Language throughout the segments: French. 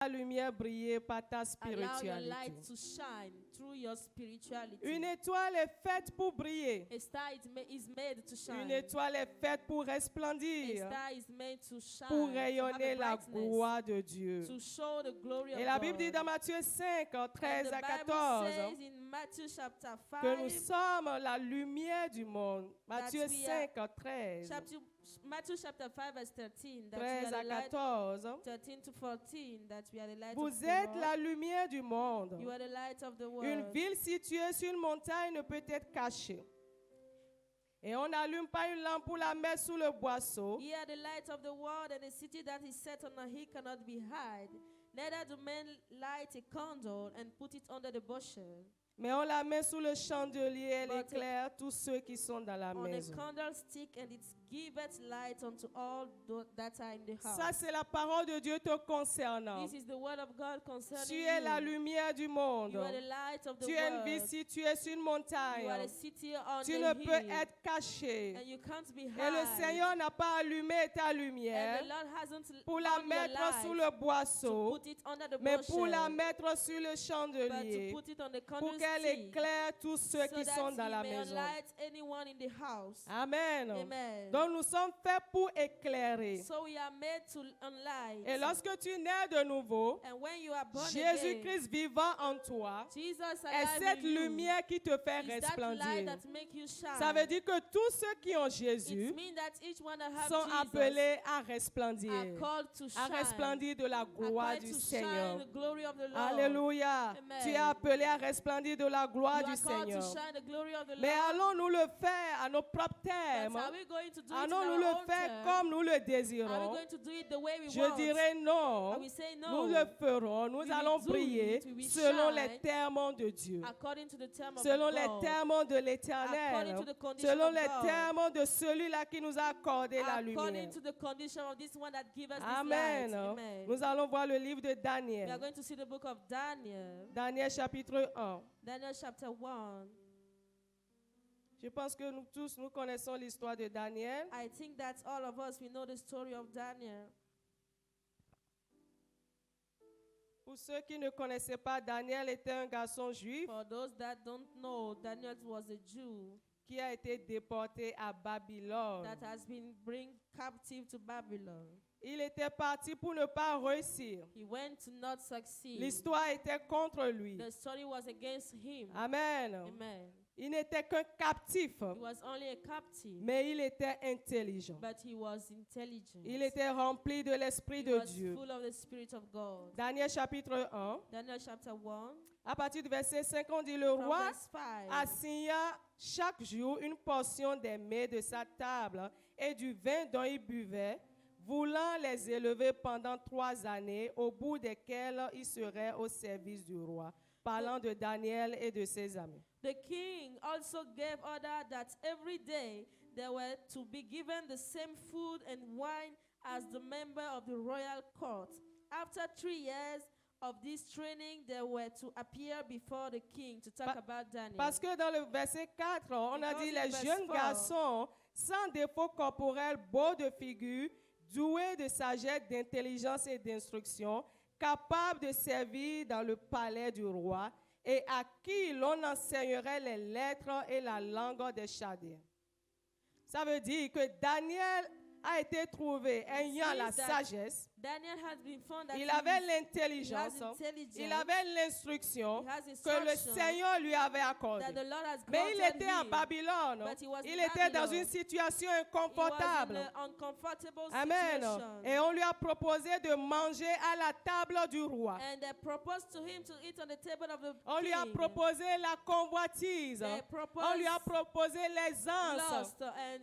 la lumière briller par ta Allow your light spiritualité. to shine through your spirituality. Une étoile est faite pour briller. A star is made to shine. Une étoile est faite pour A resplendir, star is made to shine, pour to have rayonner a la brightness, gloire de Dieu. to show the glory of Et la God. Bible dit dans Matthieu 5, And 13 the à Bible 14, says in Matthew chapter que nous 5, sommes la lumière du monde. Matthieu we are 5, 13. Matthew chapter 5 verse 13, that 13 we à are the light, 14. 13 to 14, that we are the light of Vous the êtes world. la lumière du monde. You are the light of the Une world. ville située sur une montagne ne peut être cachée. Et on n'allume pas une lampe pour la mettre sous le boisseau, Ye are the light of the world, and a city that is set on a hill cannot be hid. Neither do men light a candle and put it under the bushel, mais on la met sous le chandelier, elle But éclaire tous ceux qui sont dans la on a maison. candlestick, and it giveth light unto all that are in the house. Ça, c'est la parole de Dieu te concernant. This is the word of God concerning Tu es la you. lumière du monde. You are the light of the Tu es une ville world. située sur une You are montagne. a city on Tu the ne peux hill, être caché. and you can't be Et le hid. Seigneur n'a pas allumé ta And lumière the Lord hasn't pour la on your mettre light sous le to boisseau, put it under the mais pour bushel, la mettre sur le but to chandelier, put it on the pour qu'elle candlestick, éclaire tous ceux so qui that sont dans he la may maison. light anyone in the house. Amen. Amen. Donc nous sommes faits pour éclairer. So we are made to enlight. Et lorsque tu nais de nouveau, And when you are born again, Jésus-Christ vivant en toi Jesus est alive cette in you, lumière qui te fait is that light resplendir. that make you shine. Ça veut dire que tous ceux qui ont Jésus It means that each one that have sont Jesus appelés à resplendir, are called to à shine. resplendir de la Are gloire called du to Seigneur. shine the glory of the Lord. Alléluia. Amen. Tu es appelé à resplendir de la gloire You du are called Seigneur. to shine the glory of the Mais Lord. allons-nous le faire à nos propres But termes? are we going to do it in Allons-nous our le own faire terms? comme nous le Are we désirons? going to do it the way we Je want? dirais non. And we say no. Nous le ferons. Nous We will allons do briller it. We will selon shine les termes de Dieu. According to the term of Selon God. les termes de According l'Éternel. to the condition Selon of les God. termes de celui-là qui nous a accordé la According lumière. to the condition of this one that gives us this Amen. light. Amen. Nous allons voir le livre de We are Daniel. going to see the book of Daniel. Daniel chapitre 1. Daniel chapter 1. Je pense que nous tous, nous connaissons l'histoire de Daniel. I think that all of us, we know the story of Daniel. Pour ceux qui ne connaissaient pas, Daniel était un garçon juif For those that don't know, Daniel was a Jew qui a été déporté à Babylone. that has been bring captive to Babylon. Il était parti pour ne pas réussir. He went to not succeed. L'histoire était contre lui. The story was against him. Amen. Amen. Il n'était qu'un captif, He was only a captive, mais il était intelligent. but he was intelligent. Il était rempli de l'Esprit He de was Dieu. full of the Spirit of God. Daniel chapitre 1, Daniel chapter 1, à partir du verset 5, on dit, le from roi verse 5. assigna chaque jour une portion des mets de sa table et du vin dont il buvait, voulant les élever pendant 3 années, au bout desquelles il serait au service du roi. Parlant de Daniel et de ses amis. The king also gave order that every day they were to be given the same food and wine as the member of the royal court. After 3 years of this training, they were to appear before the king to talk about Daniel. Parce que dans le verset 4, on a Because dit in les verse jeunes 4, garçons, sans défaut corporel, beaux de figure, doués de sagesse, d'intelligence et d'instruction, capables de servir dans le palais du roi, et à qui l'on enseignerait les lettres et la langue des Chaldéens. Ça veut dire que Daniel a été trouvé ayant la sagesse, Daniel has been found that il avait he l'intelligence, has intelligence, il avait l'instruction he has que le instruction Seigneur lui avait accordée. that the Lord has Mais il granted était à him. Babylone. But he was Il in était dans Babylon. une situation He was inconfortable. in an uncomfortable Amen. situation. Et on lui a proposé de manger à la table du roi. And they proposed to him to eat on the table of the On lui a king. proposé la convoitise. They On lui a proposed proposé l'aisance. lust and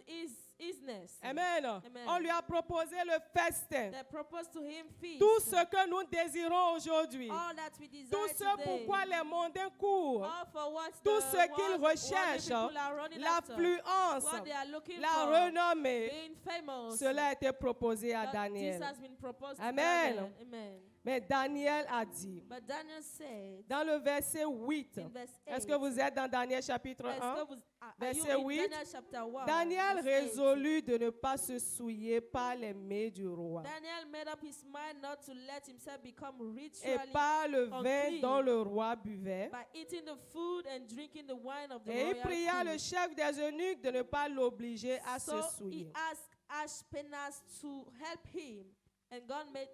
easiness. Amen. Amen. On lui a proposé le festin. They proposed to him feast. Tout ce que nous désirons aujourd'hui. All that we desire Tout ce today. pourquoi les mondains courent. All for what Tout the ce qu'ils world recherchent. people are running after. L'affluence. What they are looking La for. renommée. Being famous. Cela a été proposé à That Daniel. This has been proposed Amen. to Daniel. Amen. Mais Daniel a dit, But Daniel said dans le verset 8, in verse 8, est-ce que vous êtes dans Daniel chapitre 1? are you verset in 8, Daniel chapter 1? Daniel verse 8? résolut de ne pas se souiller par les mets du roi Daniel made up his mind not to let himself become et ritually par le vin unclean dont le roi buvait. by eating the food and drinking the wine of the Et il royal pria le court. chef des eunuques de ne pas l'obliger à se So he souiller. asked Ashpenaz to help him, and God made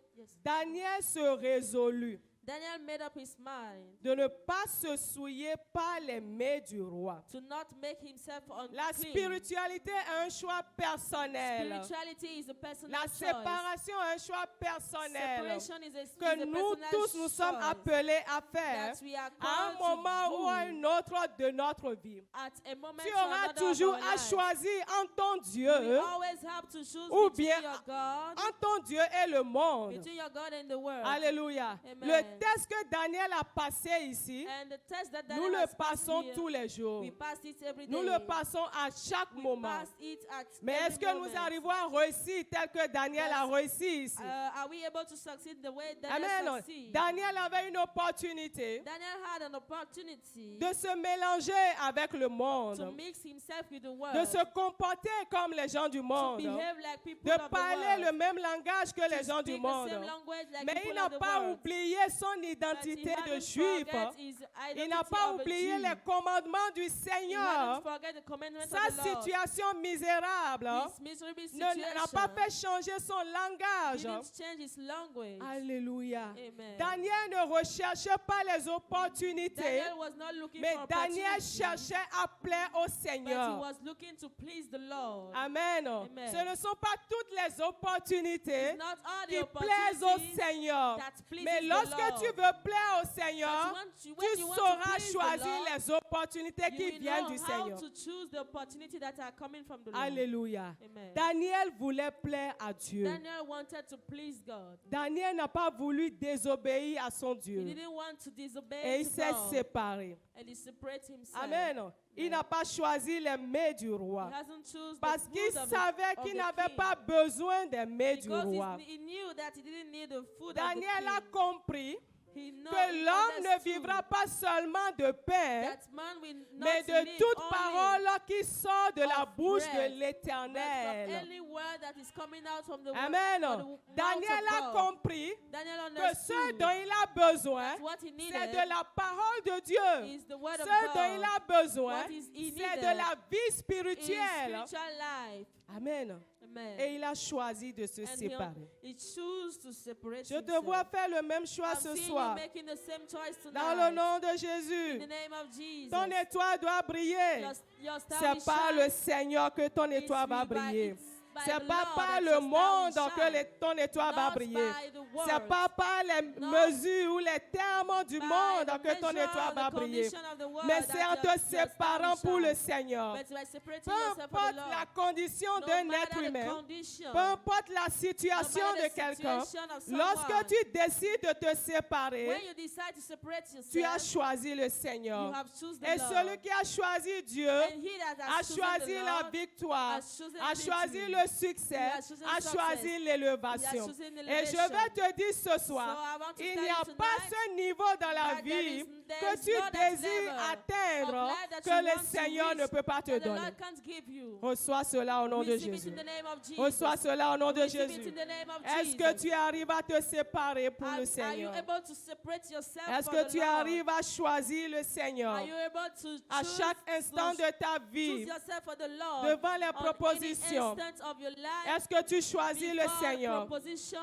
Daniel se résolut Daniel made up his mind de ne pas se souiller par les mets du roi. to not make himself La unclean. spiritualité est un choix personnel. Spirituality is a personal La choice. séparation est un choix personnel Separation is a que nous personal tous nous sommes choice appelés à faire that we are à un called to moment ou à do un autre de notre vie. at a moment Tu or auras another of toujours our à lives. choisir entre ton We Dieu, always have to choose ou between bien your God, entre ton Dieu et le monde. between your God and the world. Alléluia. Amen. Le test que Daniel a passé ici, And the test that nous Daniel le has passed passons here, tous les jours. we pass it every day. Nous le passons à chaque We moment. pass it at Mais every est-ce que nous moment. arrivons à réussir tel que Daniel a réussi ici? Are we able to succeed the way Daniel Amen. succeeded? Daniel avait une opportunité Daniel had an opportunity de se mélanger avec le to monde, mix himself with the world, de se comporter comme les gens du to monde, behave like people de of the parler world, le même langage que to les gens du speak the monde. same language like Mais il people n'a of the pas world. oublié son But he identité de hadn't juif. forget his Il n'a identity pas of a oublié Jew. les commandements du He Seigneur. hadn't forget the commandments Sa of the Lord. situation misérable His miserable n'a pas situation fait changer son langage. didn't change his language. Alléluia. Amen. Daniel ne recherchait pas les opportunités, Daniel was not looking mais for Daniel opportunity, cherchait à plaire au but he Seigneur. was looking to please the Lord. Amen. Amen. Ce ne sont pas toutes les opportunités It's not all qui the plaisent au opportunities Seigneur. that pleases Mais the lorsque Lord. tu veux plaire au Seigneur, When tu you want to sauras please the choisir Lord, les opportunités you qui will viennent know du how Seigneur. to choose the opportunity that are coming from the Lord. Alléluia. Amen. Daniel voulait plaire à Dieu. Daniel wanted to please God. Daniel n'a pas voulu désobéir à son He Dieu. didn't want to Et disobey il to s'est God, séparé. and he separated himself. Amen. Il n'a pas choisi les mets du roi. He hasn't chosen Parce the qu'il food of savait of qu'il the n'avait king. pas besoin des mets du Because roi. he knew that he didn't need the food Daniel a of the king. compris He que l'homme ne vivra pas seulement de pain, that man will not mais de live toute only parole qui sort de la of bouche bread, de but l'Éternel. from any word that is coming out from the Amen. mouth Daniel of a God. compris Daniel que ce understood dont il a besoin, that what he c'est needed de la parole de Dieu. is the word of Ce dont il God. a besoin, What he c'est needed de la vie in his spirituelle. spiritual life. Amen. Amen. Et il a choisi de se And séparer. he chose to separate Je te himself. vois faire le même choix I've ce seen soir. you making the same choice Dans le tonight. nom de In Jésus, the name of Jesus. ton étoile doit briller. Your star will C'est par shine. le Seigneur que ton It's étoile va by- briller. it's by C'est the pas Lord par that le your star will monde que shine. ton étoile va Not briller. by the C'est words, pas par les Not mesures ou les termes du by monde the que ton measure étoile or va the briller. condition of the world Mais that c'est en your te star will séparant pour le shine. Seigneur. But by separating Peu yourself for the importe Lord, la condition no d'un matter être the humain, condition, peu importe la situation no matter de the quelqu'un, situation of lorsque someone, tu décides de te séparer, when you decide to separate tu as yourself, choisi le you Seigneur. have chosen the Et Lord. celui qui a choisi Dieu And he that a has chosen choisi the la Lord victoire, has chosen a choisi victory. le succès, He has chosen a success. choisi He has l'élévation. chosen Et je elevation. vais te dire ce So soir, I want to il tell n'y a you pas tonight ce niveau dans la that there vie is que tu no that désires level atteindre of life that que you le want to Seigneur reach ne peut pas te that the donner. Lord can't give you. Reçois cela au nom de Receive it Jésus. in the name of Jesus. Reçois cela au nom de Receive it Jésus. in the name of Est-ce que Jesus. tu arrives à te séparer pour le Are you Seigneur? able to separate yourself Est-ce for que the tu Lord? arrives à choisir le Seigneur Are you able to à choose, chaque instant de ta choose vie yourself for the Lord devant les on propositions? any instant of your life? Est-ce que tu choisis le Before Seigneur? proposition,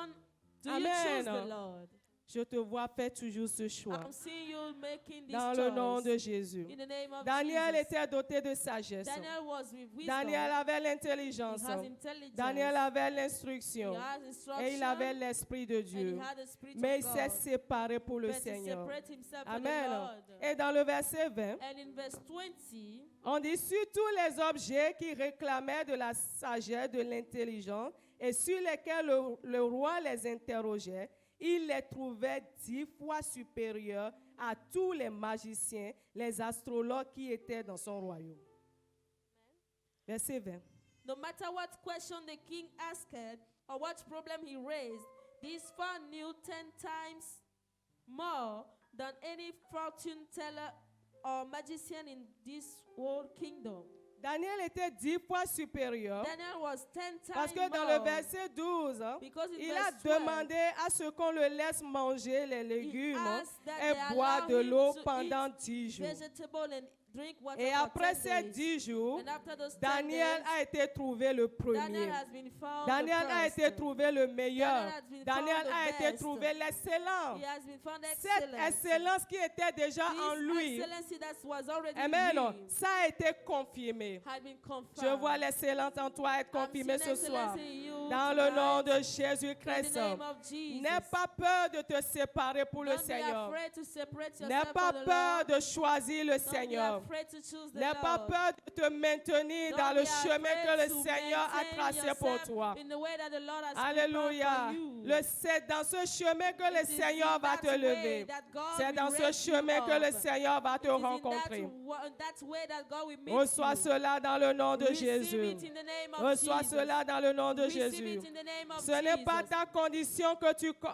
do Amen. you choose the Lord? Je te vois faire toujours ce choix I'm seeing you making this dans choice. le nom de Jésus. In the name of Daniel Jesus. était doté de sagesse. Daniel was with wisdom. Daniel avait He l'intelligence. has intelligence. Daniel avait He l'instruction. has instruction. Et il avait l'Esprit de and he Dieu. had the Spirit Mais il of s'est God. séparé pour le But he Seigneur. separate himself for the Amen. Lord. Et dans le verset 20, And in verse 20, on dit sur tous les objets qui réclamaient de la sagesse, de l'intelligence, et sur lesquels le roi les interrogeait, il les trouvait 10 fois supérieurs à tous les magiciens, les astrologues qui étaient dans son royaume. Verset 20. no matter what question the king asked or what problem he raised, These four knew 10 times more than any fortune teller or magician in this whole kingdom. Daniel était 10 fois supérieur Daniel was 10 times parce que more. dans le verset 12, Because in il a verse 12, demandé à ce qu'on le laisse manger les légumes asked that et they boire allow de him l'eau to pendant eat 10 jours. vegetable and drink water Et for après 10 ces days. 10 jours, And after those 10 Daniel days, a été trouvé le premier. Daniel has been found Daniel the a first. été trouvé le meilleur. Daniel has been Daniel found the a été best. trouvé l'excellent. He has been found Cette excellent. excellence qui était déjà en This lui, excellency that was already amen, in him ça a été confirmé. had been confirmed. Je vois l'excellence en toi être I'm confirmée seeing ce soir. excellence in you Dans le nom tonight. de Jésus-Christ. In the name of Jesus. N'aie pas peur de te séparer pour le Don't be Seigneur. afraid to separate N'aie yourself pas from the peur Lord. de choisir le Don't Seigneur. be afraid to choose the N'aie pas Lord. peur de te maintenir Don't dans le be chemin afraid que le to Seigneur a maintain tracé pour yourself toi. in the way that the Lord has Alléluia. prepared for you. C'est dans ce chemin que le It is Seigneur in va that te way lever. that God C'est will dans ce raise you chemin que le up. Seigneur va te It is in rencontrer. that way that God will meet Reçois you. cela dans le nom de Receive Jésus. it in the name of Reçois Jesus. cela dans le nom de Receive Jésus. it in the name of Ce n'est pas Jesus. ta condition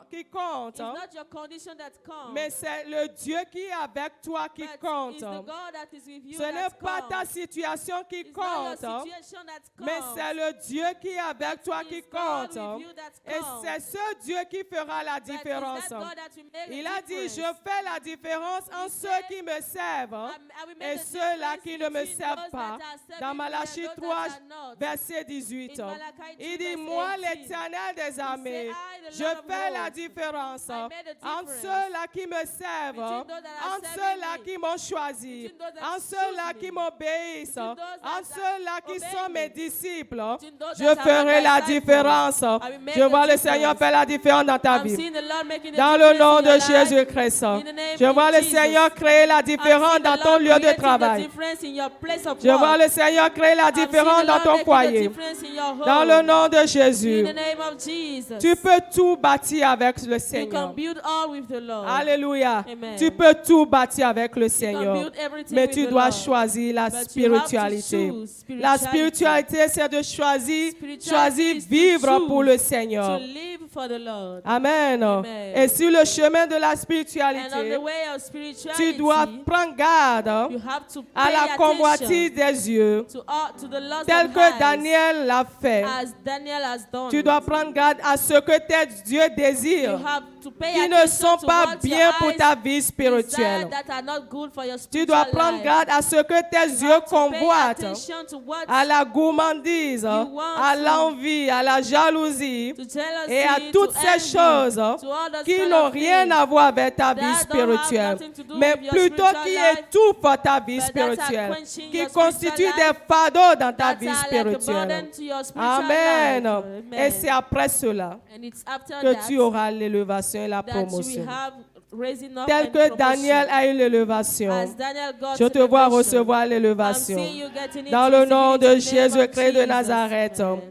qui compte, It's hein, not your condition that counts, mais c'est le Dieu qui est avec toi qui but compte. it's the God that is with you Ce n'est that pas ta counts. situation qui It's not compte, your hein, situation that mais counts. c'est le Dieu qui est avec toi qui It's God compte. with hein. you that Et counts. c'est ce Dieu qui fera la But it's différence. that God that will make Il the a dit, difference. je fais la différence en He ceux said, qui me servent hein, I will et make the ceux-là difference qui ne me between servent those pas. that are serving Dans me Malachie and those 3, that are not. verset 18. In hein. Malachi 3, Il dit, verse moi 18, l'Éternel des armées, I, the je Lord of fais la Lords, différence I hein, made a entre difference ceux-là qui me servent, hein, between those that are entre serving ceux-là me, qui m'ont choisi, between those that entre choose ceux-là me, qui m'obéissent, between hein, those that entre ceux-là qui obey sont me, mes disciples. hein. between those Je that are ferai my la disciples. différence. hein. I will make Je the vois le difference. Seigneur faire la différence dans ta I'm vie. seeing the Lord making a Dans le difference nom in de your life. Jésus-Christ. In the name Je of vois le Jesus. Seigneur créer la I'm différence seeing dans the ton Lord lieu de creating the travail. difference in your place of Je vois work. le Seigneur créer la I'm seeing différence the dans Lord ton making the foyer. difference in your home. Dans le nom de In Jésus. the name of Jesus. Tu peux tout bâtir avec le You Seigneur. can build all with the Lord. Alléluia. Amen. Tu peux tout bâtir avec le You can Seigneur. build everything Mais with tu the dois Lord. choisir la But you have to spiritualité. choose La spirituality. spiritualité, c'est de choisir Spirituality is to vivre choose pour le To Seigneur. live for the Lord. Amen. Amen. Et sur le chemin de la And on the spiritualité, way of spirituality, tu dois prendre garde you have to à pay la attention convoitise des yeux, to the lust tel of que eyes, Daniel l'a fait. as Daniel has done. Tu dois prendre garde à ce que tes yeux You désirent, have to pay qui ne attention sont to pas what bien your pour eyes ta vie desire spirituelle. that are not good for your Tu spiritual dois prendre life. garde à ce que tes You yeux have to pay convoitent, attention to what à la gourmandise, want à to- l'envie, à la jalousie to jealousy, et à toutes to ces envy, choses to all those qui kind n'ont of rien things à voir avec ta that vie don't have spirituelle, nothing to do mais with your plutôt spiritual qui life, étouffent ta vie but that are spirituelle, quenching qui your constituent spiritual des fardeaux dans ta that vie are like a spirituelle. burden to your spiritual Amen. life. Et c'est après cela And it's after que that tu auras l'élévation et la that you promotion. will have raising up Tel and que promotion. Daniel a eu l'élévation, As Daniel got je te vois elevation, recevoir I'm l'élévation. seeing you getting Dans into le nom de visibility in the name of Jésus-Christ de Jesus. Nazareth. Amen.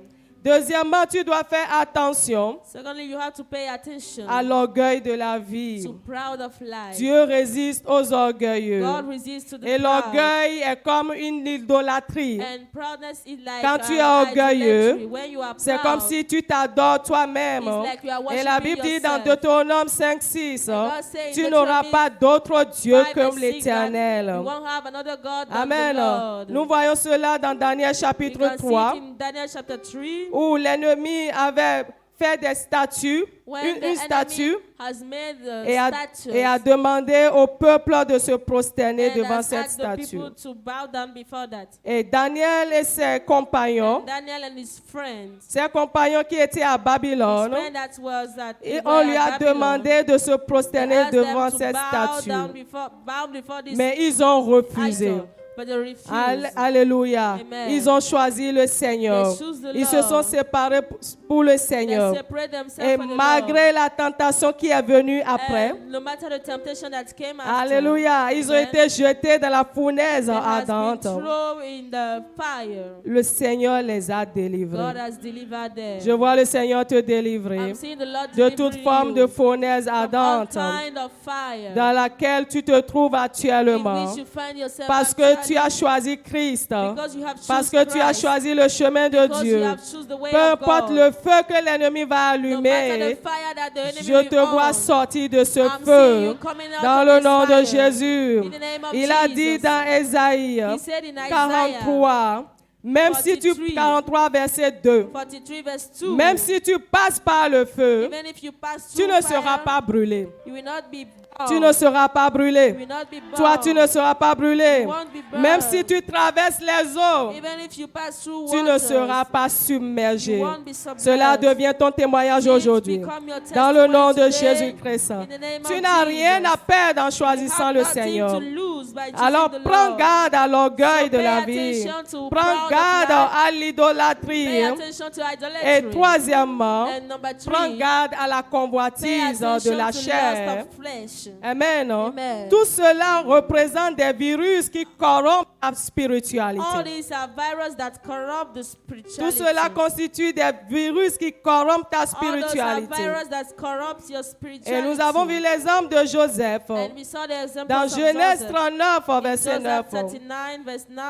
Deuxièmement, tu dois faire attention Secondly, you have to pay attention à l'orgueil de la vie. to proud of life. Dieu résiste aux orgueilleux. God resists to the Et proud. l'orgueil est comme une idolâtrie. And proudness is like Quand tu es an orgueilleux, idolatry. When you are C'est comme proud, si tu t'adores toi-même. it's like you are Et la worshiping Bible dit dans yourself. Deutéronome 5, 6, God say in tu n'auras Deuteronomy pas d'autre Dieu 5 comme and 6 that l'Éternel. you won't have another God than Amen. the Lord. Nous voyons cela dans Daniel You chapitre can see 3, it in Daniel chapter 3, où l'ennemi avait fait des statues, when the une statue, enemy has made the et statues a demandé au peuple de se prosterner and devant has cette asked the statue. people to bow down before that. Et Daniel et ses compagnons, And Daniel and his friends, qui étaient à his Babylone, friend that was at et were on lui at a Babylon, demandé de se they prosterner asked them devant to cette bow statue. before this Mais ils ont refusé. idol, but they refused. Alléluia. Amen. Ils ont choisi le Seigneur. They choose the Ils se Lord. sont séparés pour le They Seigneur. separate themselves Et from the malgré Lord. la tentation qui est venue après, And no matter the temptation that came after, alléluia, ils ont amen, été jetés dans la fournaise they has ardente. been thrown in the fire. Le Seigneur les a God délivrés. has delivered them. Je vois le Seigneur te délivrer I'm seeing the Lord de toute delivering forme you de fournaise from all ardente kind of fire dans laquelle tu te trouves in actuellement. which you find yourself Parce que tu as choisi Christ, because you have parce chosen que tu as Christ, choisi le chemin de because you Dieu. have chosen the way Peu of importe God. le feu que l'ennemi va No matter the allumer, fire that the enemy je will te vois on, sortir de ce I'm seeing feu you coming out dans of le this nom de fire. Jésus. In the name of Il a Jesus. dit dans Ésaïe He said in Isaiah 43, même si tu 43, 43 verset 2, 43 verse 2, même si tu passes par le feu, even if you pass tu through ne fire, seras pas brûlé. you will not be Tu burned. ne seras pas You brûlé. will not be burned. Toi, tu ne seras pas brûlé. You won't be burned. Même si tu traverses les eaux, Even if you pass through tu ne waters, seras pas you submergé. won't be submerged. Cela devient ton témoignage It aujourd'hui. become your Dans le nom de testimony today. Jésus-Christ. In the name Tu of n'as rien Jesus. à perdre en You choisissant have le nothing Seigneur. to lose by choosing Alors the prends Lord. garde à l'orgueil So de pay la vie. attention to Prends proud of garde life. à Pay l'idolâtrie. attention to idolatry. Et troisièmement, And number prends 3, garde à la pay convoitise attention de la to chair. lust of flesh. Amen. Amen. Tout cela représente des virus qui corrompent la All spiritualité. these are viruses that corrupt the Tout spirituality. cela constitue des virus qui corrompent ta All those are spiritualité. viruses that corrupt your Et spirituality. nous avons vu l'exemple de Joseph And we saw the example dans of Genèse Joseph. 39, verset Joseph 9, 39 verse 9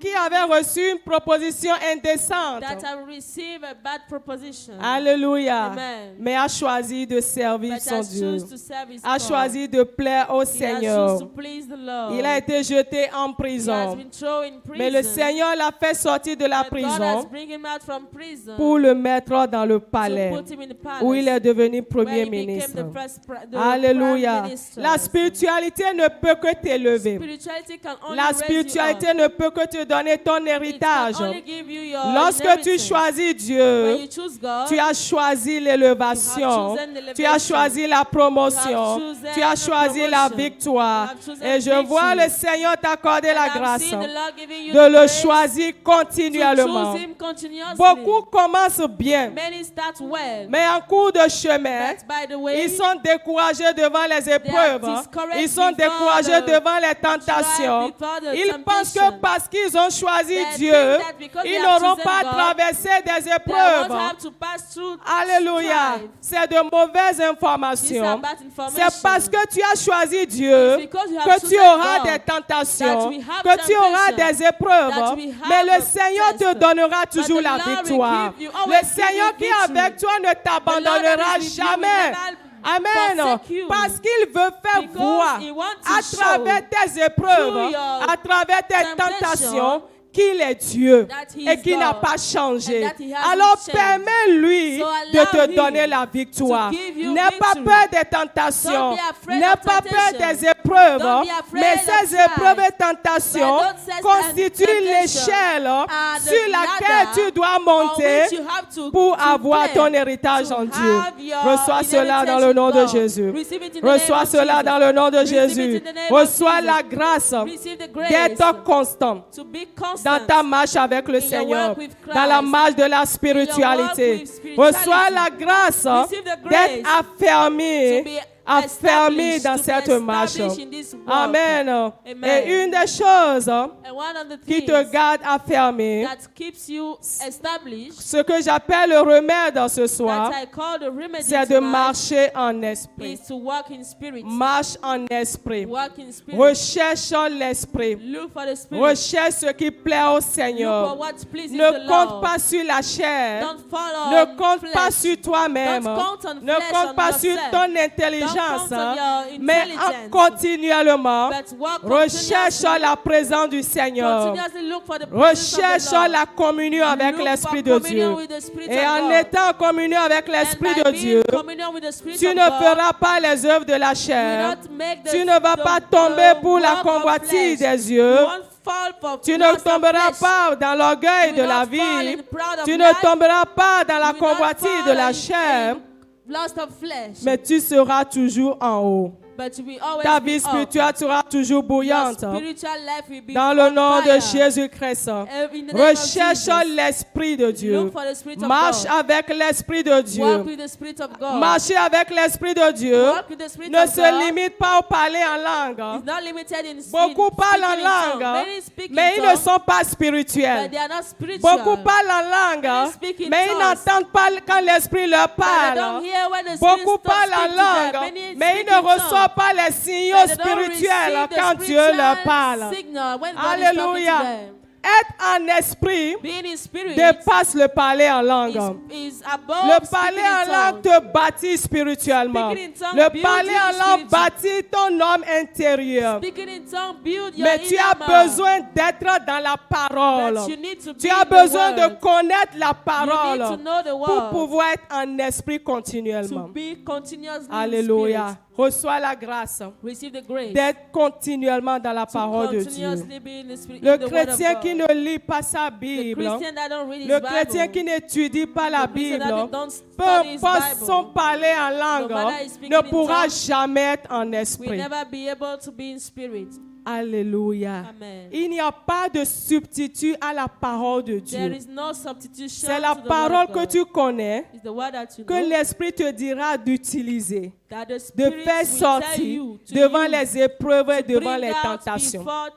qui avait reçu une proposition indécente. that I received a bad proposition. Alléluia. Amen. Mais a choisi de servir But son has Dieu. choose to serve his A God. choisi de plaire au He has Seigneur. choose to please the Lord. Il a été jeté en He has prison. been thrown in prison. Mais le Seigneur l'a fait sortir de la But God has prison bring him out from prison pour le mettre dans le to palais put him in the palace, où il est devenu where Premier he became ministre. the first the Alléluia. prime minister. La spiritualité ne peut que t'élever. Spirituality can only La raise you spiritualité up. ne peut que te donner ton It héritage. can only give you your Lorsque tu inheritance. choisis When Dieu, you choose God, tu as choisi l'élévation, You have chosen tu as l'élevation. choisi la promotion, You have chosen tu as the choisi la promotion. victoire. You have chosen Et je vois victory. le Seigneur t'accorder la and I'm grâce seeing the Lord giving you de the le grace choisir to continuellement. choose him continuously. Beaucoup commencent bien, Many start well, mais en cours de chemin, but by the way, ils sont découragés devant les épreuves. discouraged Ils sont before découragés the devant les tentations. before the Ils pensent que temptation. parce qu'ils ont choisi They Dieu, think that because ils they have n'auront chosen pas God, traversé des they won't épreuves. have to pass through Alléluia. strife. C'est de mauvaises These are informations. bad information. C'est parce que tu as choisi Dieu It's because you have que tu chosen auras God des tentations, that we have que tu auras temptation, des épreuves. that we have Mais le a Seigneur te test. donnera toujours the la Lord will victoire. give you- Le always give Seigneur you qui est victory. avec toi ne The Lord t'abandonnera that is with you will jamais. never Amen. forsake you. Parce qu'il veut faire Because voir he wants to à show travers tes épreuves, through your à travers tes temptation tentations, qu'il est Dieu that he et is qu'il n'a God pas changé. and that he hasn't Alors changed. permets-lui So de allow te donner him la victoire. to give you N'aie pas victory. peur des tentations. Don't be afraid N'aie of pas peur temptation. des épreuves. Don't be afraid Mais of ces trials. épreuves et tentations But don't set constituent temptation l'échelle are the sur laquelle ladder tu dois on monter which you have to pour avoir climb ton héritage to en Dieu. have your Reçois cela dans inheritance le in nom de God. Jésus. Receive it in the name Reçois of cela Jesus. dans le nom de Receive it Jésus. in the name of Reçois Jesus. la grâce Receive the grace d'être constant to be dans constant ta marche avec le in your Seigneur, work with Christ, dans la marche de la spiritualité. with spirituality. Reçois la grâce Receive the grace d'être affermi, to be affermi established, dans to be cette marche. established in this walk. Amen. Amen. Et une des choses And one of the qui things te garde affermi, that keeps you established, ce que j'appelle le remède ce soir, that I call the remedy c'est de tonight, marcher en esprit. is to walk in spirit. Marche en esprit. Walk in spirit. Recherche l'esprit. Look for the spirit. Recherche ce qui plaît au Look for Seigneur. what pleases the Ne compte Lord. pas sur la chair. Don't follow Ne on compte flesh. pas sur toi-même. Don't count on Ne flesh, compte on pas sur yourself. ton intelligence. Don't count on your Mais intelligence. continuellement, But walk recherche continuously. la présence du Seigneur. Continuously look for the presence of the Recherche Lord. la communion avec Look l'Esprit for de communion Dieu. with the Spirit Et of en God. étant en communion avec l'Esprit And by de being Dieu, in communion with the Spirit tu of ne God, feras pas les œuvres de la you will chair. not make the- Tu ne vas the- pas tomber the pour la work of convoitise flesh. des yeux. You won't fall for Tu ne lust of tomberas flesh. pas dans l'orgueil You de will la not fall vie. in pride of Tu ne life. tomberas pas dans la You will not convoitise fall de la in- chair, in lust of flesh. mais tu seras toujours en haut. But you will always Ta be vie up. spirituelle sera toujours Your bouillante. spiritual life will be Dans le on nom de fire. Jésus-Christ. In the name of Recherche Jesus. l'Esprit de Dieu. Look for the Spirit of Marche God. avec l'Esprit de Dieu. Walk with the Spirit of God. Marcher avec l'Esprit de Dieu Walk with the Spirit ne of se God. limite pas au parler en langue. It's not limited in Beaucoup parlent en speaking in tongues. langue, Many speak mais in ils ne tongues, sont pas but spirituels. they are not spiritual. Beaucoup parlent en langue, Many speak in mais ils tongues, n'entendent pas quand l'Esprit leur but they don't parle. hear when the Spirit Beaucoup speaks parlent en to them. langue, Many mais ils speak ne in tongues, reçoivent reçoivent pas les signaux that they don't spirituels receive the quand Dieu spiritual leur parle. signal when God is Alléluia. talking to them. Être en esprit Being in spirit dépasse le parler en langue. is above Le speaking parler in en langue tongues. te bâtit spirituellement. Speaking in tongues Le builds parler you en langue spiritually. bâtit ton homme intérieur. Speaking in tongues build your Mais tu inner as man. besoin d'être dans la parole. But you need to Tu be as in the besoin de word. connaître la You need to parole know the pour word pouvoir être en esprit to continuellement. be continuously in Alléluia. spirit. Reçois la grâce Receive the grace d'être continuellement dans la to parole de Dieu. continuously be in the spirit. Le in the word of chrétien God. qui ne lit pas sa The Bible, Christian that don't read his le Bible, chrétien qui n'étudie pas la the Christian Bible, that don't peu study his importe Bible, son parler en langue, no matter he's speaking ne in pourra tongues, jamais être en will esprit. never be able to be in spirit. Alléluia. Amen. Il n'y a pas de substitut à la parole de There Dieu. is no substitution C'est la to the parole word of que God. tu connais, It's the word that you que know, l'Esprit te dira d'utiliser, that the de Spirit faire will tell sortir you to devant use, les épreuves et to devant bring les out tentations. before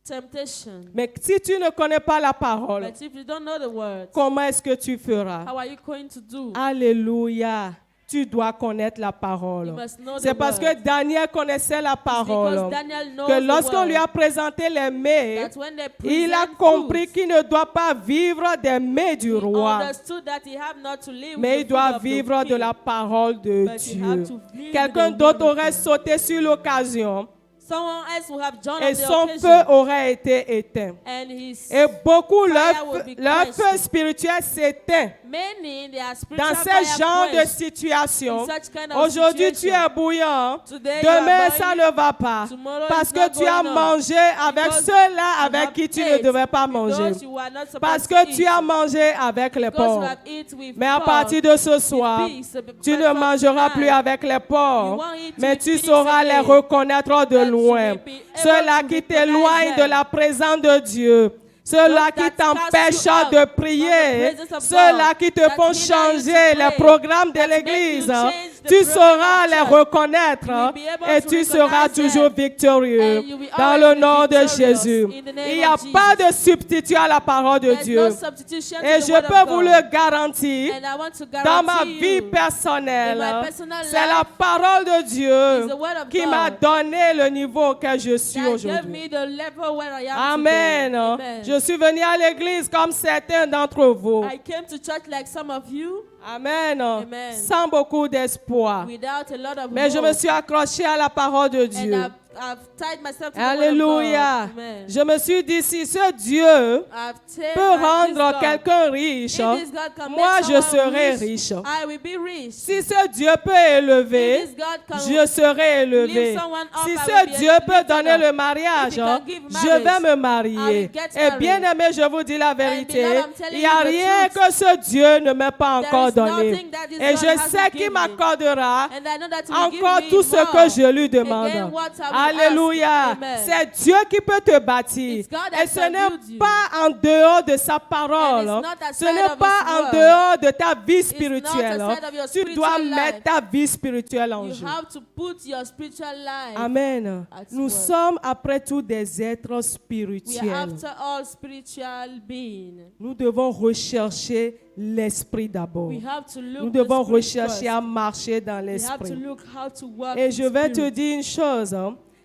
temptation. Mais si tu ne connais pas la parole, But if you don't know the word, comment est-ce que tu feras? how are you going to do? Alléluia. Tu dois connaître la parole. You must know C'est the parce que word. Daniel connaissait la It's because parole Daniel knows que the lorsqu'on lui a word, présenté les mets, that when they il a present compris food, qu'il ne doit pas vivre des mets du he roi, understood that he have not to live mais il with the doit food of the vivre de king, la parole de but he Dieu. had to live with Quelqu'un the d'autre word of aurait God. sauté sur l'occasion Someone else will have joined et on the son feu occasion, aurait été éteint. and his Et beaucoup, fire will be leur feu quenched. spirituel s'éteint many their spiritual dans ce fire genre de quenched situation. in such kind of Aujourd'hui, tu situation. es bouillant. Today you are Demain, boiling. ça ne va pas. Tomorrow Parce is que not tu as going on. mangé avec Because ceux-là you avec have qui tu ne ate devais pas with manger. those you are not supposed Parce to que eat. tu as mangé avec les Because you porcs. have eat with Mais à pork, partir de ce soir, beasts, tu ne but from mangeras tonight, plus avec les you porcs, won't eat mais with tu pigs sauras les again, reconnaître de that you loin. may be able Ceux-là to qui recognize t'éloignent de them. la présence de Dieu. Ceux-là Those qui that t'empêchent cast you out de from prier, the presence of ceux-là God, qui te that font hinder you to changer les pray, programmes de that make l'Église, you change the tu program sauras of les church. reconnaître You will be able et to tu seras recognize toujours them, victorieux and you will dans always le be nom de victorious Jésus. in the name Il n'y a of pas Jesus. de substitut à la parole de There's Dieu. no substitution Et to the je word peux of vous God. le garantir, And I want to dans ma guarantee vie you, personnelle, in my personal c'est la life, parole de Dieu is the word of qui God m'a donné le niveau auquel je suis that gave aujourd'hui. me the level where I am Amen. today. Amen. Je suis venu à l'église comme certains d'entre vous. I came to church like some of you, Amen. Amen. Sans beaucoup d'espoir. without a lot of Mais je me hope. suis accroché à la parole de And Dieu. I've tied myself to the Alléluia. word of God. Amen. Je me suis dit, si ce Dieu I've taken peut this rendre God. quelqu'un riche, If this God can moi make je someone serai rich, riche. I will be rich. Si ce Dieu peut élever, If this God can je serai élevé. lift someone up, Si I will ce be Dieu peut lifted donner up. le mariage, If he can give je marriage, vais me I marier. will get Et bien married. aimé, je vous dis la vérité, beloved, I'm telling il n'y a you the rien truth. que ce Dieu ne m'ait pas There encore is donné. nothing that this Et God je hasn't sais qu'il given. m'accordera And I know that he will give encore me tout ce more que je lui again demande. what I will Alléluia. ask. Amen. C'est Dieu qui peut te bâtir. It's God that Et ce can n'est build you. pas en dehors de sa And parole. it's not Ce outside n'est of pas his en word. dehors de ta vie It's spirituelle. not outside of your Tu dois spiritual mettre life. ta vie spirituelle en You jeu. have to put your spiritual life. Amen. at Nous work. sommes après tout des êtres We are spirituels. after all spiritual being. Nous devons rechercher l'esprit d'abord. We have to look Nous the devons spirit rechercher first. à marcher dans We have to l'esprit. look how to work Et in je vais te spirit. dire une chose.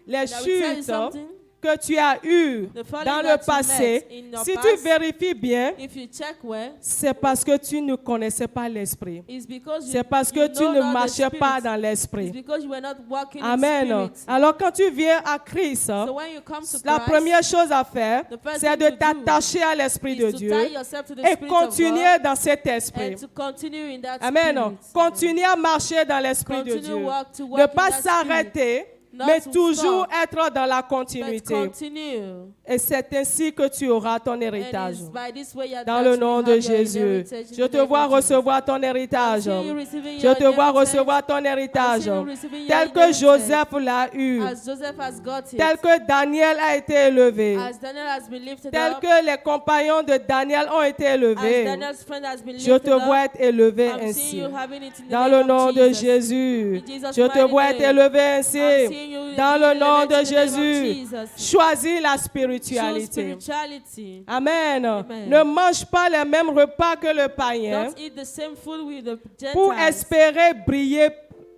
Les And I will tell you chutes something. que tu as eues The falling dans le that you passé, met in your si tu past, vérifies bien, if you check well, c'est parce que tu ne connaissais pas l'esprit. it's because C'est parce you que tu know ne not the marchais pas spirit. dans It's l'esprit. because you were not walking Amen. in spirit. Alors quand tu viens à Christ, So when you come to la Christ, première chose à faire, the first c'est thing de to do t'attacher à l'esprit de is to Dieu tie yourself to the et spirit of continuer God dans cet esprit. and to continue in that Amen. spirit. Continuer à marcher dans l'esprit de Continue Dieu. walk to Ne walk pas in that spirit. s'arrêter, Not mais to toujours stop, être dans la but continuité. continue. Et c'est ainsi que tu auras ton And héritage. it's by this way you're Dans going le to nom have de your Jésus. Jésus, je te vois recevoir ton héritage. See you receiving Je your te vois inheritance. recevoir ton héritage. I see you receiving your Tel que inheritance. Joseph l'a eu. As Joseph has got it. Tel que Daniel a été élevé. As Daniel has been lifted Tel up. que les compagnons de Daniel ont été As élevés. Daniel's friend has been Je lifted te vois up. être élevé I'm seeing ainsi. you having it in the Dans name le nom of de Jesus. Jésus, In Jesus' je te mighty vois être name. élevé I'm ainsi. seeing you Dans being le nom elevated de in the name of Jésus, Jesus. choisis la Choose spiritualité. spirituality. Amen. Amen. Ne mange pas les mêmes repas que le païen Don't eat the same food with the pour Gentiles. espérer briller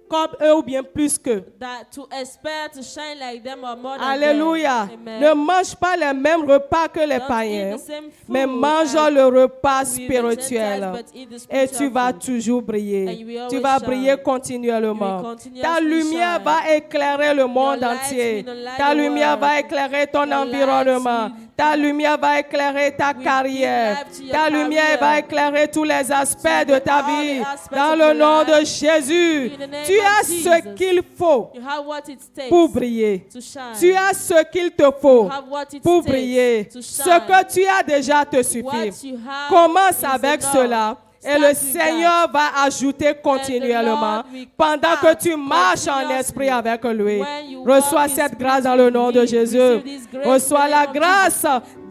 comme eux ou bien plus qu'eux. that to aspire to shine like them or more than Alléluia. them. Amen. Ne mange pas les mêmes repas que les Don't eat païens, the same mais food mange as le repas with the spirituel. Gentiles, but eat the Et spiritual tu vas food. toujours And briller. you will Tu always vas shine. briller You continuellement. will continuously Ta lumière shine. va éclairer le monde light entier. will light Ta the lumière va world. éclairer ton Your light environnement. will- Ta lumière va éclairer ta will carrière. give life to your Ta lumière career. va éclairer tous les aspects de ta all the vie. aspects Dans of le your nom de life. Jésus, In the name tu of as ce Jesus. qu'il faut You have what it takes pour briller. to shine. Tu as ce qu'il te faut You have what it pour takes briller. to Ce shine. que tu as déjà te suffit. What you have Commence is avec enough. cela. Et Start le with Seigneur va ajouter continuellement Lord will pendant que add tu marches en continuously. esprit avec lui. When you Reçois walk in cette spirit grâce dans le with nom me, de Jésus. receive this grace in Reçois the la name of grâce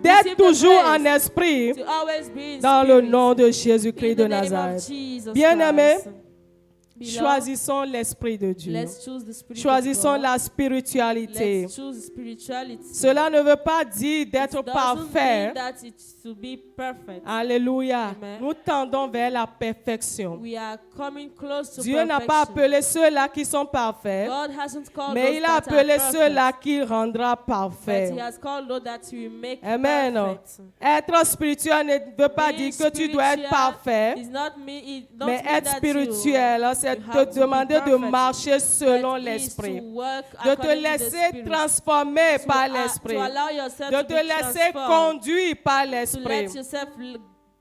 d'être Receive the toujours grace en esprit to always be in dans le spirit. nom de In Jésus-Christ the de name of Nazareth. Jesus Bien-aimés, Christ. Beloved, choisissons l'esprit de Dieu. let's choose the spirit Choisissons of God. la spiritualité. Let's choose spirituality. Cela ne veut pas dire d'être It doesn't parfait. mean that it's to be perfect. Alléluia. Amen. Nous tendons vers la perfection. We are coming close to Dieu n'a pas perfection. appelé ceux-là qui sont parfaits, God hasn't called mais those il a that are appelé perfect, ceux-là qu'il rendra but He parfaits. has called those that He will make Amen. perfect. Être spirituel ne veut pas Being dire que tu dois être spiritual parfait, is not me, it don't mais mean être that spirituel, hein, c'est you have te to be demander de perfect, marcher selon but is l'esprit, to work de te according to the laisser Spirit, transformer to, par to l'esprit, allow yourself de to te be laisser transformed, conduire par to l'esprit. let yourself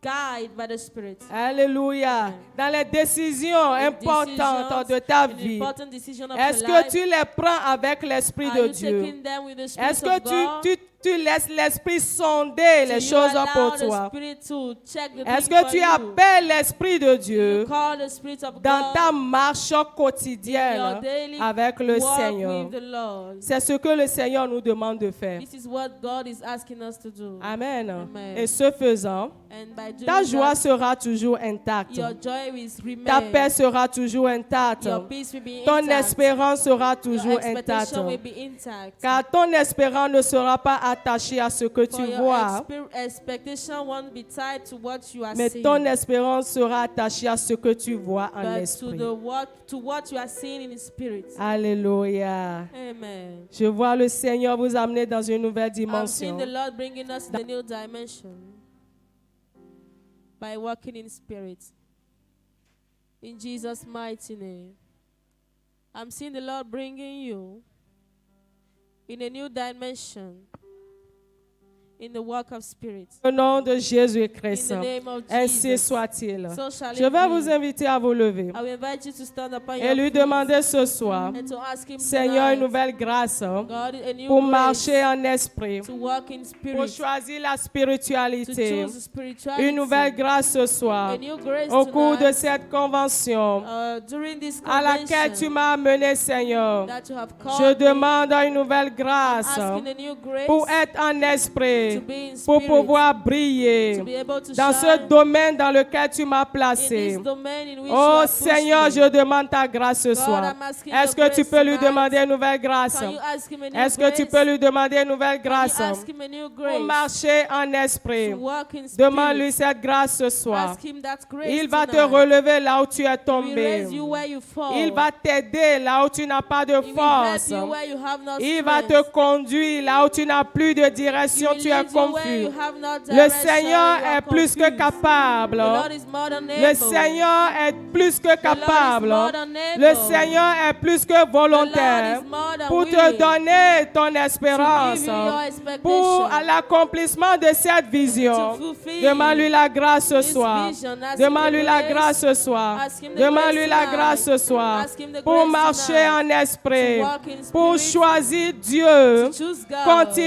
guide by the Spirit. Alléluia. Dans les décisions importantes de ta An vie, important decision of est-ce your que life, tu les prends avec l'Esprit are de you Dieu? taking them with the Spirit Est-ce que of God? tu laisses l'Esprit sonder les Do you choses allow pour the toi? Spirit to check the Est-ce things que tu for you? appelles l'Esprit de Do you Dieu call the Spirit of dans God ta marche in your quotidienne daily avec le walk Seigneur? with the Lord? C'est ce que le Seigneur nous demande de faire. This is what God is asking us to do. Amen. Amen. Et ce faisant, And by doing ta joie that, sera toujours intacte. your joy will Ta remain. paix sera toujours intacte. Your peace will be Ton intact. espérance sera Your toujours intacte. expectation will be intact. Car ton espérance ne sera pas attachée à ce que For tu your vois, expectation won't be tied to what you are mais seeing, ton espérance sera attachée à ce que tu vois en but esprit. to what you are seeing in the spirit. Alléluia. Amen. Je vois le Seigneur vous amener dans une nouvelle I'm seeing dimension. the Lord bringing us to the new dimension by walking in spirit. In Jesus' mighty name. I'm seeing the Lord bringing you in a new dimension in the walk of spirit. Au nom de In Jésus-Christ, the name of ainsi Jesus. soit-il. So shall Je it vais be. vous inviter à vous lever I will invite you to stand upon et your lui feet demander ce soir, and to ask him Seigneur, une tonight, nouvelle grâce God, a new pour grace marcher en esprit, to walk in pour spirit, choisir la to spiritualité. choose spirituality. Une nouvelle grâce ce soir, A new grace au cours de tonight, cette convention during this à laquelle tu convention m'as amené, Seigneur. that you have Je called me, demande une nouvelle grâce asking a new grace pour être en esprit, to be in pour spirit, pouvoir briller to be able to dans ce shine domaine dans lequel tu m'as in placé. this domain in which you Oh have pushed Seigneur, me. je demande ta grâce ce God, soir. I'm asking Est-ce your que tu grace peux lui tonight. demander une nouvelle grâce? Can you ask him a new Est-ce que tu grace? peux lui demander une nouvelle Can grâce you ask him a new pour grace marcher en esprit? to walk in spirit? Demande-lui cette grâce ce soir. Ask him that grace Il va te tonight. relever là où tu es He will tombé. raise you where you fall. Il va t'aider là où tu n'as pas de He will help force. you where you have no Il va strength. te conduire là où tu n'as plus de He direction, will tu es lead you where confus. you have no Le direction Seigneur and you are est plus que confused. capable. The Lord is more than Le able. Seigneur est plus que The Lord is capable. more than able. Le Seigneur est plus que The Lord volontaire is more than pour te willing donner ton to espérance, give you your expectation, pour à l'accomplissement de cette to vision. fulfill Demande-lui la grâce ce this soir. vision. Ask him Demande-lui the la grace. grâce ce soir. Ask him the Demande-lui grace la tonight. grâce ce soir Ask him the pour grace marcher tonight. en esprit, To walk in pour spirit. choisir Dieu To choose God.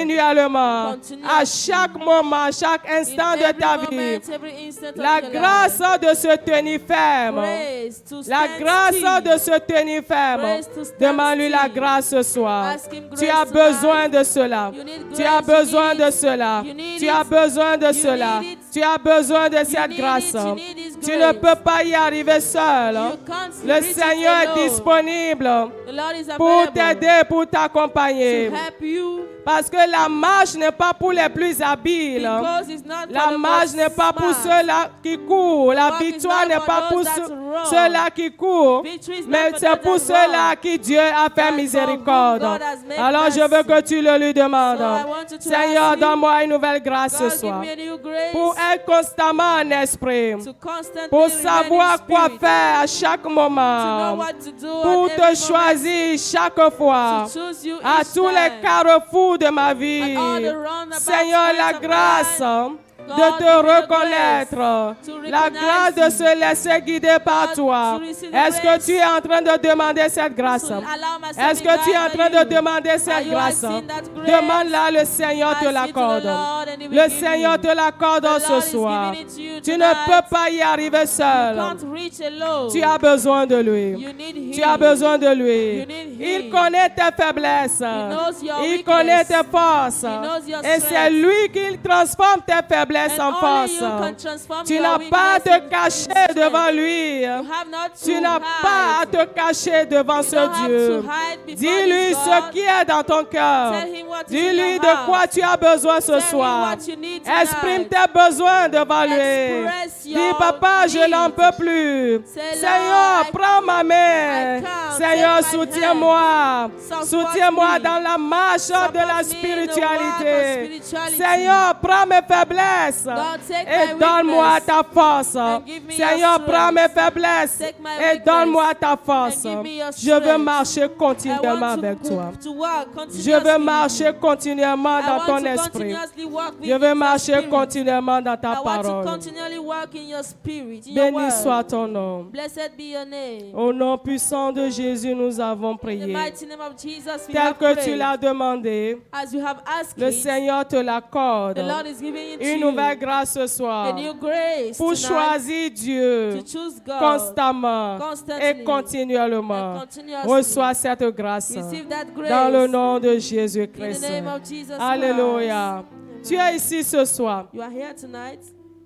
continuellement, Continuously. à chaque moment, chaque In instant de every ta moment, vie. every instant of La your grâce life. de se tenir ferme. Grace to La stand grâce still. de se tenir ferme. Grace to stand Demande-lui la still. grâce ce soir. Ask him Tu grace as tonight. besoin de cela. You need Tu as grace, besoin you de need cela. you need Tu as it. besoin de You cela. need it. Tu as besoin de You cette need grâce. it, you need this Tu ne grace. peux pas y arriver seul. You can't Le reach it Seigneur est alone. disponible The Lord is pour available t'aider, pour t'accompagner. to help you, Parce que la marche n'est pas pour les plus habiles. Because it's not La for the marche most n'est pas pour smart. ceux-là qui courent. La walk is victoire not n'est for pas those pour that ceux- run. ceux-là qui courent, Victory is not mais for c'est those pour that ceux-là run. qui Dieu a fait That miséricorde. for whom God has made Alors je veux mercy. que tu le lui So I demandes. want you to Seigneur, ask him, donne-moi une nouvelle grâce ce God, give soir me a new grace pour être constamment en esprit, to constantly pour remain savoir in quoi spirit, faire à chaque to know moment, what to do pour at te every choisir chaque fois, moment, to choose you à each tous les time, carrefours de ma vie. at all the roundabout Seigneur, la points of my grâce life. de God, te give me the reconnaître, grace to la recognize grâce de you. se laisser guider par God, toi. to receive the Est-ce que grace tu es en train de demander cette grâce? to allow myself Est-ce to be que tu es en guided train by de you. demander Are cette you grâce? asking that grace? Demande-la, le Seigneur te Ask it to the l'accorde. Lord and he will Le give Seigneur you. te l'accorde The ce Lord is soir. giving it to you Tu ne tonight. peux pas y arriver You seul. can't reach alone. Tu as besoin de lui. You need him. Tu as besoin de lui. You need Il him. connaît tes faiblesses. knows your Il weakness. connaît tes forces. He knows your Et c'est strength. lui qui transforme tes faiblesses And en only force. you can transform Tu your n'as pas à weakness te into cacher strength. devant lui. You have not to Tu n'as pas à hide. te cacher devant You ce don't have Dieu. to hide before Dis-lui this ce God. qui est dans ton cœur. Tell him what is in Dis-lui your de heart. quoi tu as besoin ce Tell soir. him what you need tonight. Exprime tes besoins devant lui. Express Dis, your papa, je n'en needs. peux plus. Say, Seigneur, Lord, prends ma main. I can't. Seigneur, Take my soutiens-moi. Support Soutiens-moi me. dans la marche de la Support me in the walk of spiritualité. spirituality. Seigneur, prends mes faiblesses God, take et my donne-moi weakness ta force. and give me your Seigneur, strength. prends mes faiblesses Take my et weakness donne-moi ta force. and give me your Je veux strength. marcher I continuellement want avec toi. to walk Je continuously veux with marcher you. continuellement I dans want ton to esprit. continuously walk with Je veux your marcher spirit. continuellement dans I ta want to parole. continually walk in your spirit, in your Béni word. soit ton nom. Blessed be your name. Au nom puissant de Jésus, nous avons In the prié. mighty name of Jesus, we Tel have que tu prayed. l'as demandé, As you have asked le it, Seigneur te l'accorde. the Lord is giving it to Une you. nouvelle grâce ce A soir new grace pour tonight choisir Dieu to choose God constamment constantly et continuellement. and continuously. Reçois cette grâce Receive that grace dans le nom de in the Jésus-Christ. name of Jesus Alléluia. Christ. Tu es ici ce soir You are here tonight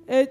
et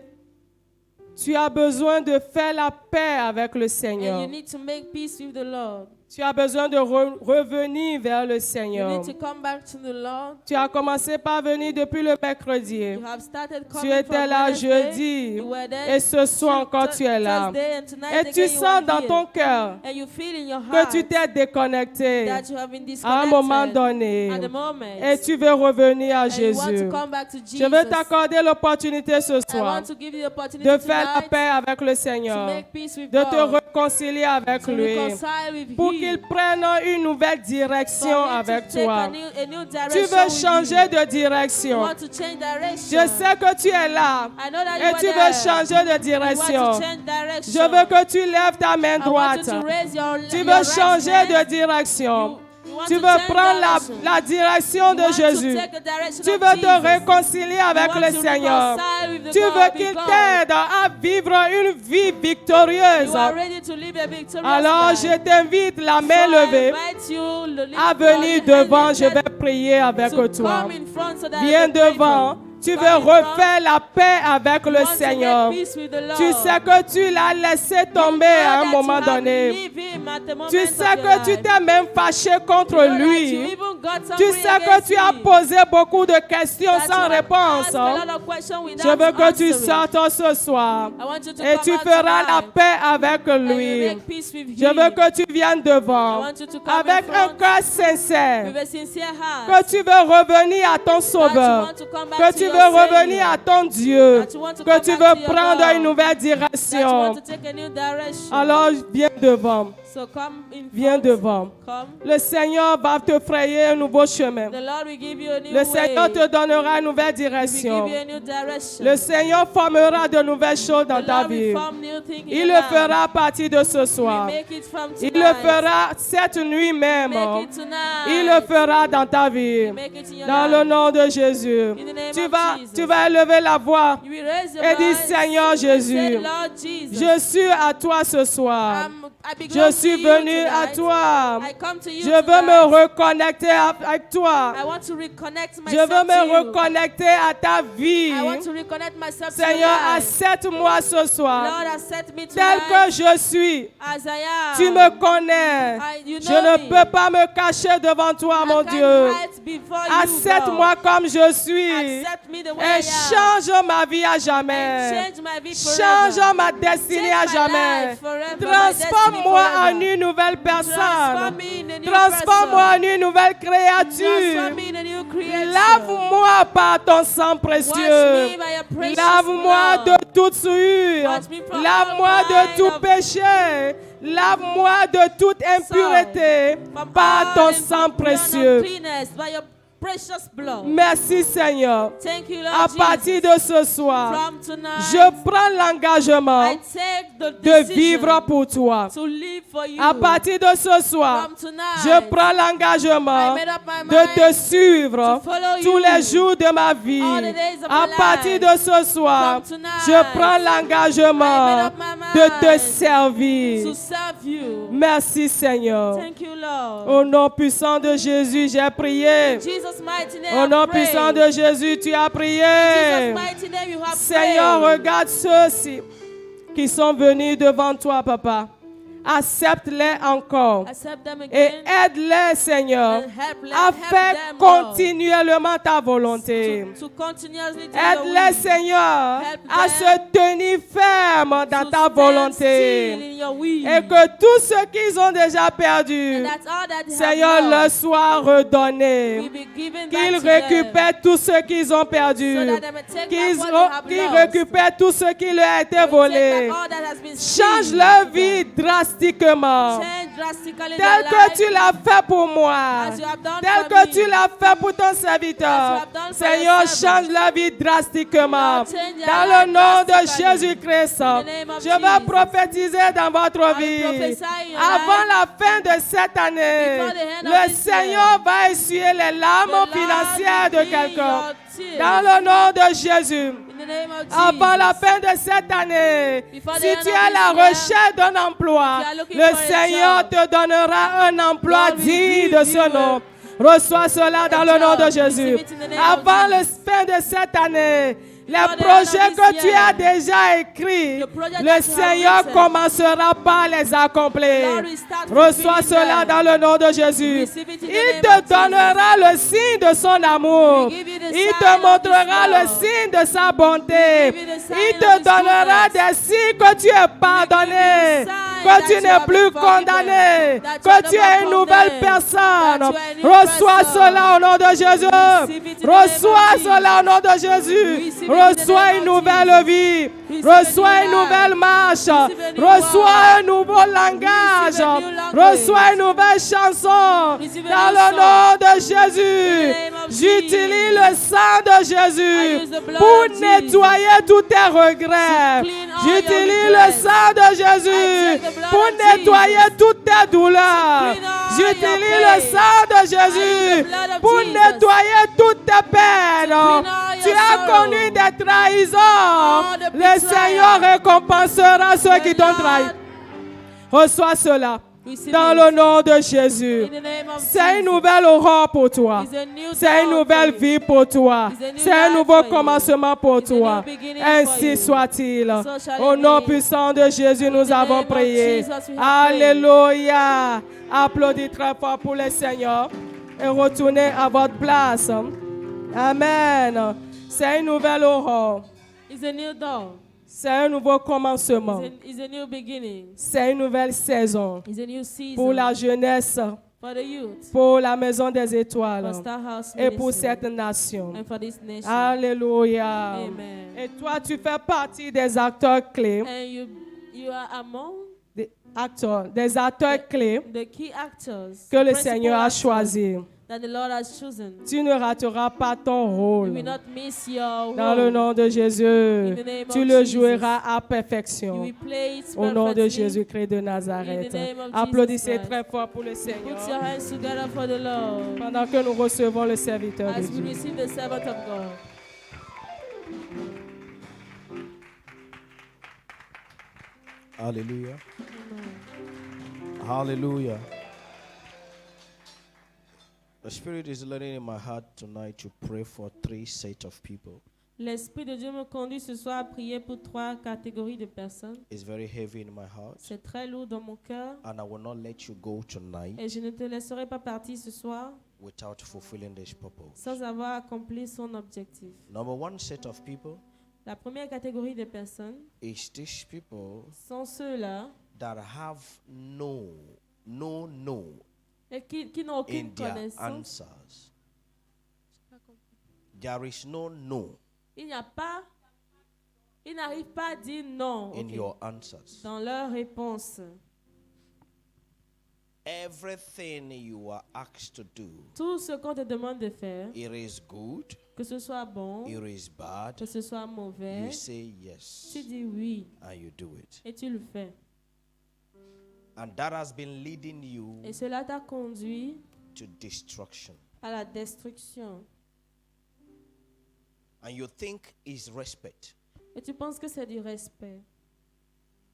tu as besoin de faire la paix avec le and Seigneur. you need to make peace with the Lord. Tu as besoin de revenir vers le You Seigneur. need to come back to the Lord. Tu as commencé par venir depuis le mercredi. You have started Tu coming étais from là Wednesday. jeudi You were there et ce soir encore tu es là. Thursday and tonight Et tu again you sens are dans here. ton cœur And you feel in your que heart tu t'es déconnecté that you have been à un moment disconnected donné at the moment. et tu veux revenir à And you want Jésus. to come back to Jesus. Je veux t'accorder l'opportunité ce I soir want to give you the opportunity de faire la tonight paix avec le to Seigneur, make peace with de te God, réconcilier avec to lui, reconcile with pour Him, qu'il prenne une nouvelle direction for him avec to take toi. a new Tu direction veux with changer you. de You direction. want to change direction. Je sais que tu es là I know that you et are tu there. veux changer de You want direction. to change direction. Je veux que tu lèves ta main I want droite. you to raise your, Tu your veux right changer hand. de direction. You want Tu to veux change prendre direction. la direction You de want to Jésus. take the direction Tu of veux te Jesus. réconcilier avec You want le to Seigneur. reconcile with the Tu God, veux with qu'il God. t'aide à vivre une vie victorieuse. You are ready to live a victorious Alors life. je t'invite, la So main I levée, invite you, the little à boy, venir hand devant. Je lifted, vais prier avec to toi. come in front so that I Viens can pray for devant. you. Tu Come veux in front. refaire la paix avec You le want to Seigneur. make peace with the Lord. Tu sais que tu l'as laissé tomber You know à un that moment you have donné. leave him at the moment Tu of sais your que tu life. t'es même fâché contre You know that you lui. even got Tu angry sais que against tu as him. posé beaucoup de questions That sans you have réponse. asked a lot of questions Je without veux que tu answering. sortes ce soir I want you to et come tu out feras la tonight paix avec and you lui. make peace with Je him. veux que tu viennes I devant want you to come avec in un front cœur sincère, with a sincere heart. que tu veux revenir à ton That you Sauveur, want to come back que to tu your veux revenir Savior. à ton Dieu, That you want to que come tu back veux to your prendre God. une nouvelle That you direction. want to take a new direction. Alors viens devant, So come in viens front. devant. Come. Le Seigneur va te frayer un nouveau chemin. The Lord will give you a new Le Seigneur way. te donnera une nouvelle He will direction. give you a new direction. Le Seigneur formera de nouvelles choses dans The ta Lord will vie. form new things in Il your le life. fera à partir de ce He soir. will make it from Il tonight. le fera cette nuit même. Make it tonight. Il le fera dans ta vie. Make it in your Dans life. le nom de Jésus. In the name Tu of Jesus. tu vas élever la voix You will raise your et dire, voice Seigneur and say, Jésus, Lord Jesus, je suis à toi ce soir. I'm Je belong to suis you venu à tonight. toi. I come to you Je veux tonight. me reconnecter avec toi. I want to reconnect Je myself veux me to you. reconnecter à ta vie. I want to reconnect myself to Seigneur, your life. accepte-moi ce soir. Lord, accept me Tel tonight que je suis. as I am. Tu me connais. You Je know ne me. peux pas me cacher devant toi, mon I can't Dieu. hide before you, Accepte-moi God. comme je suis. Accept me the way Et I am. change ma vie à And jamais. change my vie Change forever. ma destinée à Change my jamais. life forever, my Transforme-moi destiny en forever. une nouvelle Transform personne. me in a new Transforme-moi en person. une nouvelle créature. Transform me in a new creation. Lave-moi par ton sang Wash précieux. me by your precious Lave-moi blood. de toute souillure. Wash me from Lave-moi all de kind tout of péché. Lave-moi de toute impureté From par all ton in- sang précieux. uncleanness by your precious blood. Merci Seigneur. Thank you, Lord À Jesus. partir de ce soir, From tonight, je prends l'engagement I take the de decision vivre pour toi. to live for you. À partir de ce soir, From tonight, je prends l'engagement I made up my de mind te suivre to follow tous you les jours de ma vie. all the days of À my partir life. de ce soir, From tonight, je prends I made l'engagement up my de te mind servir. to serve you. Merci Seigneur. Thank you, Lord. Au nom puissant de Jésus, j'ai prié. In Jesus' mighty name, Au nom I pray. puissant de Jésus, tu as In prié. Jesus' mighty name, you have Seigneur, prayed. regarde ceux-ci qui sont venus devant toi, Papa. Accepte-les encore Accept them et again aide-les, Seigneur, and à faire help them, Lord, continuellement ta volonté. to continuously do your Aide-les, will. Seigneur, Help à them se tenir ferme dans to ta stand volonté. still in your will. Et que tout ce qu'ils ont déjà perdu, And that's all that they Seigneur, have leur lost soit redonné. will be given Qu'ils back to them, récupèrent tout ce qu'ils ont perdu. so that they may take Qu'ils back what they have lost. récupèrent tout ce qui leur a été They volé. take back all that has been Change stolen leur to vie them. drastiquement. Change drastically Tel their que life, tu l'as fait pour moi. as you have done Tel for que me. tu l'as fait pour ton serviteur. As you have done for Seigneur, your servant. change la vie drastiquement. Lord, change their Dans life le nom de drastically. Jésus-Christ, In the name of je vais Jesus. prophétiser dans votre will vie. prophesy in your Avant life. la fin de cette année, Before the end of le this Seigneur year. va essuyer les The larmes Lord financières de will be quelqu'un. your tears. Dans le nom de Jésus. In the name of Avant la Jesus. fin de cette année, Before the si end tu of es à this la year, recherche d'un emploi, if you are looking le for a Seigneur job, te donnera un emploi God will digne give de ce you nom. Reçois cela dans le nom de job. Jésus. Receive it in the name of Avant la Jesus. fin de cette année, les Before the end of projets this que tu year, as déjà écrits, the project le that you have Seigneur written, commencera par les accomplir. Lord will start Reçois fulfilling cela them. dans le nom de Jésus. Receive it in the Il name te of donnera le signe de son amour. We give you the Il sign te of montrera His le love. signe de sa bonté. We give you the sign Il of te His donnera goodness. des signes que tu es pardonné, sign que that tu you n'es have plus been forgiven, condamné, that you que are tu no es more une nouvelle condemned, personne. that you are a new Reçois person. cela au nom de Jésus. Receive it in the name of Reçois Jesus. cela au nom de Jésus. Receive it in the Reçois name une of nouvelle Jesus. vie. Receive a Reçois new une life. nouvelle marche. Receive a new Reçois walk. un nouveau langage. Receive a new language. Reçois une nouvelle chanson. Receive a Dans new le song. nom de Jésus. In the name of J'utilise Jesus. le sang de I Jésus use the blood pour of Jesus nettoyer tous tes regrets. to clean all J'utilise your le regrets. sang de Jésus I take the blood pour of nettoyer Jesus toutes tes douleurs. to clean all J'utilise your le pain. sang de I use Jésus the blood of pour Jesus nettoyer toutes tes peines. all your Tu as sorrow. connu des trahisons. All the Le betrayal. Seigneur récompensera ceux The qui t'ont Lord trahi. Reçois cela receive dans it. le nom de Jésus. In the name of C'est une Jesus. nouvelle aurore pour toi. It's a new C'est une dawn nouvelle for you. vie pour toi. It's a new C'est un life nouveau for you. commencement pour It's a toi. new beginning for Ainsi you. soit-il. So shall Au it nom be. puissant de Jésus, nous the avons name of prié. Jesus, we have prayed. Alléluia. Applaudis très fort pour le Seigneur et retournez à votre place. Amen. C'est une nouvelle aurore. It's a new dawn. C'est un nouveau commencement. It's a new beginning. C'est une nouvelle saison It's a new season pour la jeunesse, for the youth, pour la maison des for étoiles Star House et pour Ministry, cette nation. and for this nation. Alléluia. Amen. Et toi, tu fais partie des acteurs clés, And you are among des acteurs clés the key actors que le principal Seigneur a actors choisis. that the Lord has chosen. Tu ne rateras pas ton You rôle. will not miss your Dans le role. nom de Jésus, In the name tu of le Jesus. joueras à You perfection. will play it Au nom de perfectly. Jésus-Christ de Nazareth. In the name of Jesus Applaudissez Christ. très fort pour le Put Seigneur your hands together for the Lord pendant que nous recevons le serviteur de as we Dieu. receive the servant of God. Hallelujah. Amen. Hallelujah. The Spirit is leading in my heart tonight to pray for 3 sets of people. L'Esprit de Dieu me conduit ce soir à prier pour 3 catégories de personnes. It's very heavy in my heart, C'est très lourd dans mon cœur and I will not let you go tonight et je ne te laisserai pas partir ce soir without fulfilling this purpose. sans avoir accompli son objectif. Number 1 set of people La première catégorie de personnes is these people sont ceux-là that have no et qui n'ont aucune in their connaissance. answers. There is no Il n'arrive pas à dire non in ok, your answers. dans leur réponse. Everything you are asked to do, Tout ce qu'on te demande de faire, it is good, que ce soit bon, it is bad, que ce soit mauvais, you say yes tu dis oui and you do it. et tu le fais. And that has been leading you Et cela t'a conduit to destruction. à la destruction. And you think is respect. Et tu penses que c'est du respect.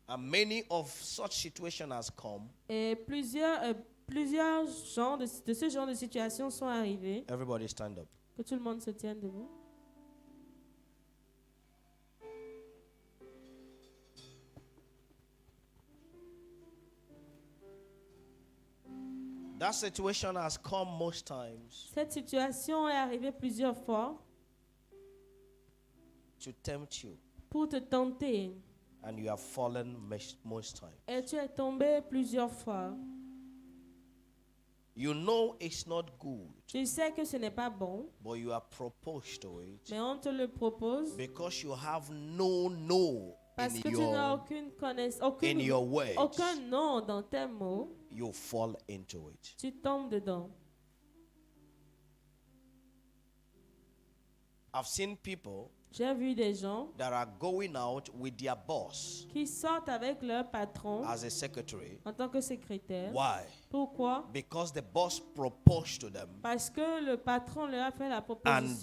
And many of such situation has come. Et plusieurs genres de ce genre de situation sont arrivés. Everybody stand up. Que tout le monde se tienne debout. That situation has come most times Cette situation est arrivée plusieurs fois to tempt you, pour te tenter. and you have fallen most times. Et tu es tombé plusieurs fois. You know it's not good, Tu sais que ce n'est pas bon, but you are proposed to it mais on te le propose because you have no parce in que tu n'as your aucune connaissance, in your words. aucun nom dans tes mots. You fall into it. Tu tombes dedans. I've seen people J'ai vu des gens that are going out with their boss qui sortent avec leur patron as a secretary. en tant que secrétaire. Why? Pourquoi? Because the boss proposed to them Parce que le patron leur a fait la and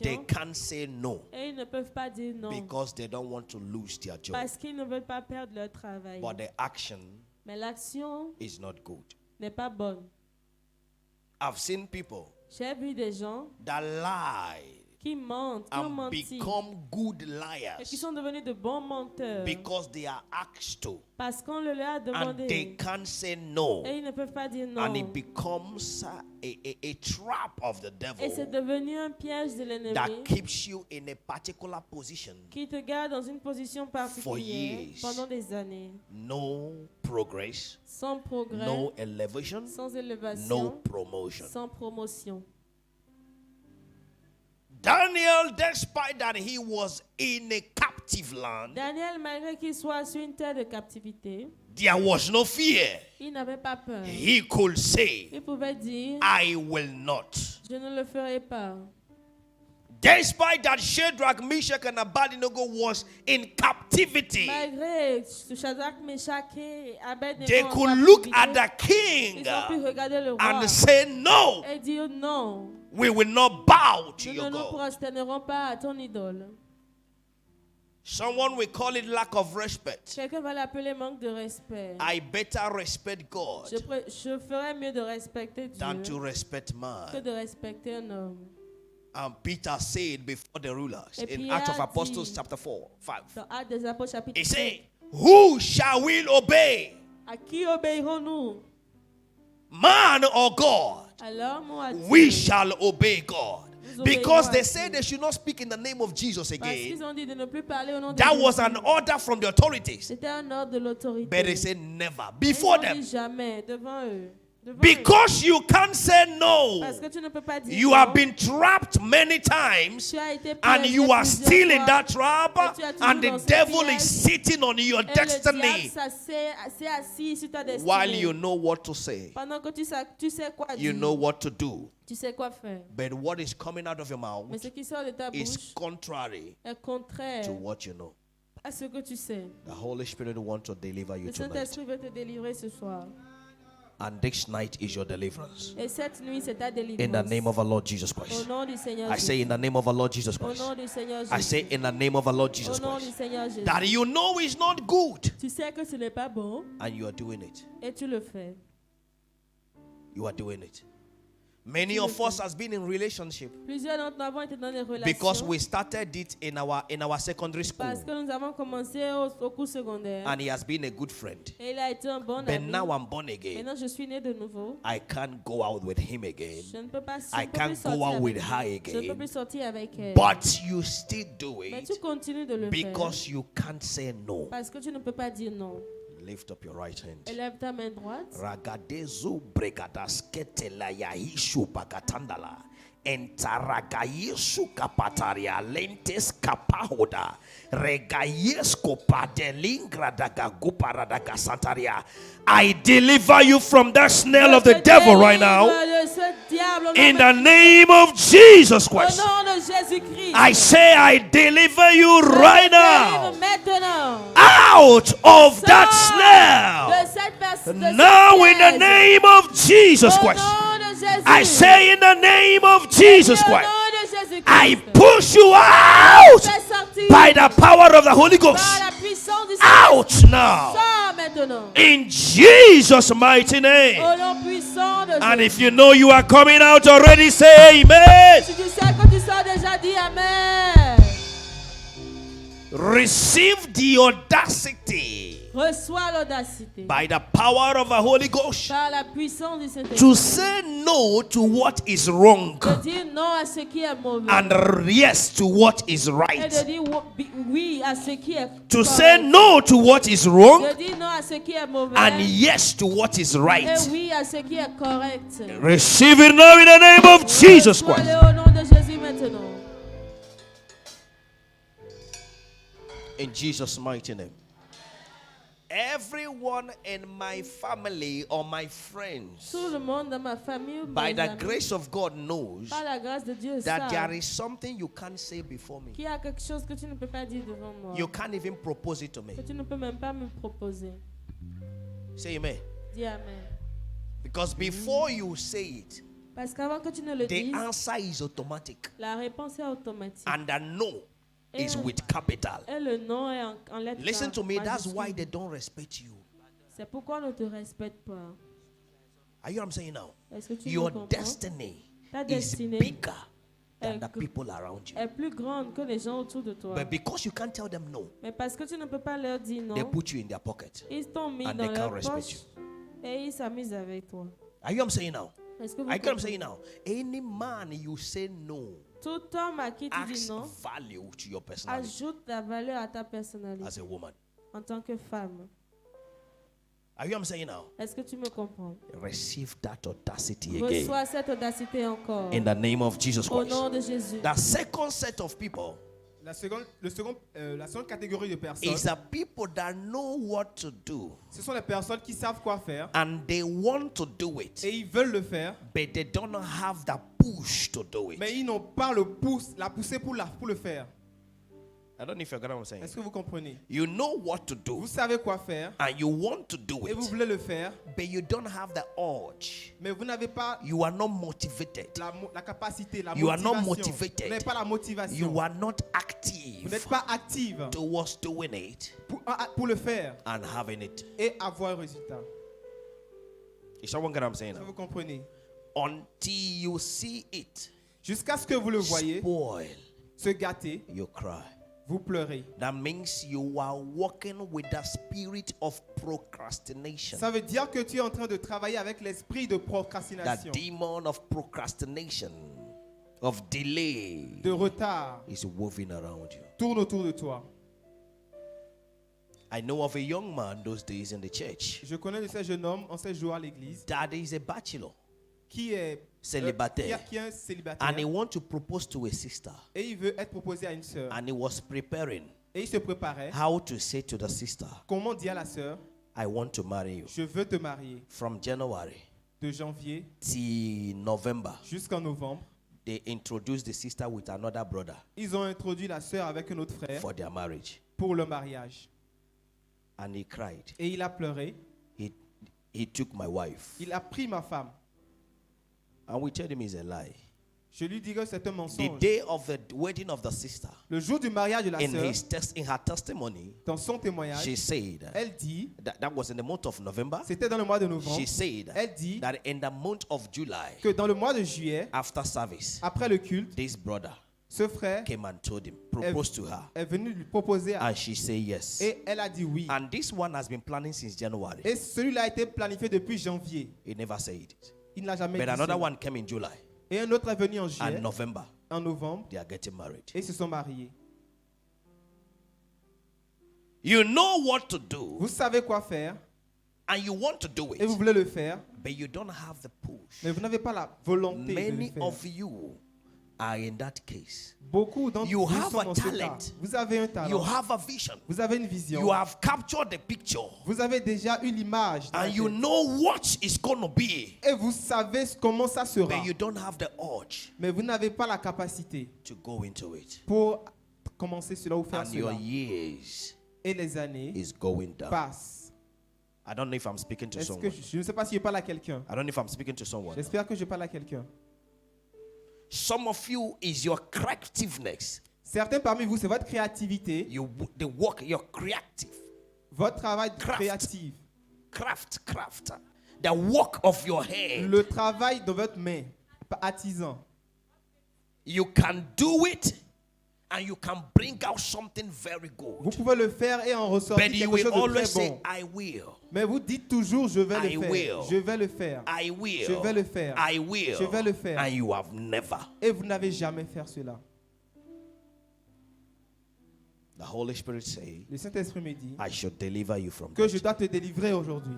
they proposition can't say no et ils ne peuvent pas dire non because they don't want to lose their job. parce qu'ils ne veulent pas perdre leur travail. But the action Mais l'action is not good. n'est pas bonne. I've seen people J'ai vu des gens that lie qui mentent, qui ont and menti become good et liars qui sont devenus de bons menteurs because they are asked to parce qu'on le leur a and they demandé can't say no, et ils ne peuvent pas dire non. and it becomes a trap of the Et c'est devil devenu un piège de l'ennemi that keeps you in a particular position. qui te garde dans une position particulière years. pendant des années, No progress, sans progrès, no elevation, sans élévation, no promotion. sans promotion. Daniel, despite that he was in a captive land, Daniel, malgré qu'il soit sur une terre de captivité, there was no fear. il n'avait pas peur. He could say, Il pouvait dire, I will not. je ne le ferai pas. Despite that Shadrach, Meshach, and Abednego was in captivity, Malgré Shadrach, Meshach et Abednego they en could look captivité, at the king ils ont pu regarder le roi and say, no, et dire non, we will not bow to nous your ne nous God. prosternerons pas à ton idole. Someone will call it lack of respect. Quelqu'un va l'appeler manque de respect. I better respect God Je ferais mieux de respecter than to Dieu respect que man. de respecter un homme. And Peter said before the rulers Et in Pierre Acts of dit- Apostles chapter 4, 5. Dans Actes des Apôtres chapitre He 5. said, who shall we obey? À qui obéirons-nous? Man or God? Alors, moi, Dieu. We shall obey God. Nous Because obéirons they à say Dieu. they should not speak in the name of Jesus Parce again. qu'ils ont dit de ne plus parler au nom de That was Jésus. an order from the authorities. C'était un ordre de l'autorité. But they said never. Ils Before ont them. dit jamais devant eux. Devant eux. Because you can't say no. Parce que tu ne peux pas dire You non. have been trapped many times. Tu as été And piégé you are plusieurs still in fois. that trap, Et tu as toujours and the dans ce devil piège. is sitting on your Et le diable destiny s'est assis sur ta destinée. while you know what to say, Pendant que tu sais quoi you dire. know what to do. Tu sais quoi faire. But what is coming out of your mouth Mais ce qui sort de ta is bouche contrary est contraire to what you know. à ce que tu sais. The Holy Spirit wants to deliver you Le tonight. Saint-Esprit veut te délivrer ce soir. And this night is your deliverance. Et cette nuit, c'est ta délivrance. In the name of our Lord Jesus Au Christ. nom du Seigneur I Jésus. say in the name of our Lord Jesus Au Christ. nom du Seigneur I Jésus. say in the name of our Lord Au Jesus nom du Christ. Seigneur Jésus. That you know is not good Tu sais que ce n'est pas bon and you are doing it. et tu le fais. you are doing it. Many of us has been in relationship Plusieurs d'entre nous avons été dans des relations because we started it in our secondary parce school, que nous avons commencé au cours secondaire. and he has been a good friend. Et il a été un bon But ami. now I'm born again. Maintenant, je suis né de nouveau. I can't go out with him again. Je ne peux pas, I can't go out with her Je ne peux again. plus sortir avec elle. But you still do Mais it tu continues de le because you can't say no. faire parce que tu ne peux pas dire non. Lift up your right hand. Élève ta main droite. Ragadezu bregadaskete la yahishu bagatandala. Entaragayesu kapataria lentes kapahoda. Regayesko padelingra daga gupara daga santaria. I deliver you from that snare of the devil right now. In the name of Jesus Au Christ. nom de Jésus-Christ. I say I deliver you right now. Maintenant. Out of that De snare. cette personne. Now in the name of Jesus Christ. I say in the name of Jesus Christ. I push you out by the power of the Holy Ghost. Out now. In Jesus' mighty name. Au nom puissant de And Jésus. if you know you are coming out already, say amen. Si tu sais que tu sors déjà, dis Amen. Receive the audacity Reçois l'audacité by the power of the Holy Ghost par la puissance du Saint-Esprit. to say no to what is wrong De dire non à ce qui est mauvais. and yes to what is Et de right. dire oui à ce qui est To say correct. no to what is wrong De dire non à ce qui est mauvais. and yes to what is Et right. oui à ce qui est correct. Receive it now in the name of Jesus Christ. Reçois-le au nom de Jésus maintenant. In Jesus' mighty name. Everyone in my family or my friends, Tout le monde dans ma famille, ou by mes the amis, grace of God, knows par la grâce de Dieu, that there savent is something you can't say before me. qu'il y a quelque chose que tu ne peux pas dire devant moi. You can't even propose it to me. Que tu ne peux même pas me proposer. Say amen. Dis Amen. Because before you say it, Parce qu'avant que tu ne le the dises, answer is automatic. la réponse est automatique. And the no is with capital. Et le nom est en lettres. Listen to me, that's majuscules. why they don't respect you. C'est pourquoi on ne te respecte pas. Are you what I'm saying now? Est-ce que tu Your me comprends? destiny Ta is destinée bigger than est the people around you. est plus grande que les gens autour de toi. But because you can't tell them no, Mais parce que tu ne peux pas leur dire non, they put you in their pocket. ils t'ont mis and dans they leur can't respect poche et ils s'amusent avec toi. Are you what I'm saying now? Est-ce que vous Are you what I'm comprenez? saying now? Any man you say no, Tout homme à qui tu dis adds non value to your personality ajoute la valeur à ta personnalité as a woman. en tant que femme. Are you what I'm saying now? Est-ce que tu me comprends? Receive that audacity again Reçois cette audacité encore. in the name of Jesus Au Christ. nom de Jésus. The second set of people La seconde catégorie de personnes, is the people that know what to do ce sont les personnes qui savent quoi faire and they want to do it, et ils veulent le faire, but they don't have the push to do it. mais ils n'ont pas la poussée pour le faire. I don't know if you're getting what I'm saying. Est-ce que vous comprenez? You know what to do Vous savez quoi faire and you want to do et vous it, voulez le faire, but you don't have the urge. mais vous n'avez pas You are not motivated. la capacité, la You are not motivation. motivated. Vous n'avez pas la motivation. You are not Vous active n'êtes pas active towards doing it pour le faire and having it. et avoir un résultat. Is someone get what I'm saying Est-ce que now? vous comprenez? Until you see it Jusqu'à ce que vous le voyez spoil, se gâter, you cry. vous pleurez. That means you are walking with the spirit of procrastination. Ça veut dire que tu es en train de travailler avec l'esprit de The procrastination, demon of procrastination, of delay, de retard, is moving around you. tourne autour de toi. I know of a young man those days in the church. Je connais de ces jeunes hommes en ces jours à l'église Dad is a bachelor qui est Célibataire. qui est un célibataire and he wants to propose to a sister. et il veut être proposé à une sœur. And he was preparing Et il se préparait. how to say to the sister, Comment dire à la sœur, I want to marry you. je veux te marier. From January De janvier till November, jusqu'en novembre, they introduced the sister with another brother ils ont introduit la sœur avec un autre frère for their marriage. pour le mariage. And he cried. Et il a pleuré. He took my wife. Il a pris ma femme. And we told him it's a lie. Je lui dirai que c'est un The mensonge. day of the wedding of the sister, Le jour du mariage de la sœur, in her testimony, dans son témoignage, she said elle dit, that was in the month of November. c'était dans le mois de novembre, She said elle dit that in the month of July, que dans le mois de juillet, after service, après le culte, this brother ce frère came and told him, proposed to her, est venu lui proposer and she said yes. et elle a dit oui. And this one has been planning since January. Et celui-là a été planifié depuis janvier. He never said it. Il n'a jamais But dit another cela. one came in July Et un autre est venu en and juillet, November. en novembre, They are getting married. et ils se sont mariés. You know what to do, Vous savez quoi faire and you want to do et vous it, voulez le faire, but you don't have the push. mais vous n'avez pas la volonté de Many le faire. of you are in that case. Beaucoup d'entre You vous have sont a dans ce talent. cas. Vous avez un You talent. have a vision. Vous avez une vision. You have captured the picture, Vous avez déjà eu l'image. dans la and you tête. know what it's going to be, Et vous savez comment ça sera. but you don't have the urge Mais vous n'avez pas la capacité to go into it. pour commencer cela ou faire And your cela. years Et les années is going down. passent. I don't know if I'm speaking to Est-ce que someone. je ne sais pas si je parle à quelqu'un. I don't know if I'm speaking to someone. J'espère que je parle à quelqu'un. Some of you is your creativeness. Certains parmi vous, c'est votre créativité, The work, you're creative. votre travail Craft. créatif, Craft. The work of your hand. le travail de votre main, artisan. You can do it and you can bring out something very Vous good. pouvez le faire et en ressortir But you quelque will chose de always très say, bon. I will. Mais vous dites toujours, je vais I le faire. will. Je vais le faire. I will. Je vais le faire. I will. Je vais le faire. And you have never. Et vous n'avez jamais fait cela. The Holy Spirit say, Le Saint-Esprit me dit I should deliver you from que je that. dois te délivrer aujourd'hui.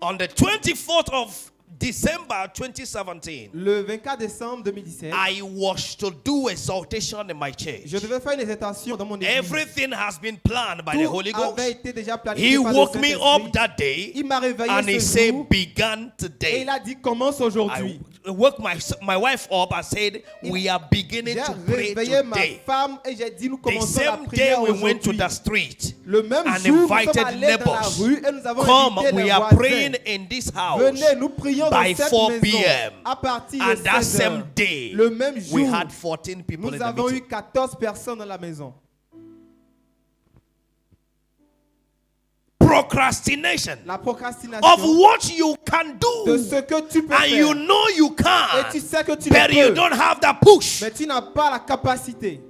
On the 24th of December 2017, Le 24 décembre 2017, I was to do exaltation in my church. je devais faire une exaltation dans mon église. Everything has been planned by the Tout Holy avait Ghost. été déjà planifié He par le woke me Saint-Esprit. up that day Il m'a réveillé and he ce said, jour began et today. il a dit commence aujourd'hui. I woke my wife up and said, we are beginning J'ai to pray réveillé ma today. femme et j'ai dit nous The commençons la same day prière we went to aujourd'hui. the street Le même and jour, nous sommes invited allés dans la neighbors. rue et nous avons Come, invité we les are voisins. praying in this house. Venez, nous prions by dans cette 4 maison p.m. à partir And de that 16 same heures. day, Le même we jour, had 14 people in nous the avons eu meeting. 14 personnes dans la maison. Procrastination La of procrastination what you can de do, ce que tu peux and faire. you know you Et can, tu sais que tu but le you peux. don't have the push. Mais tu n'as pas la capacité.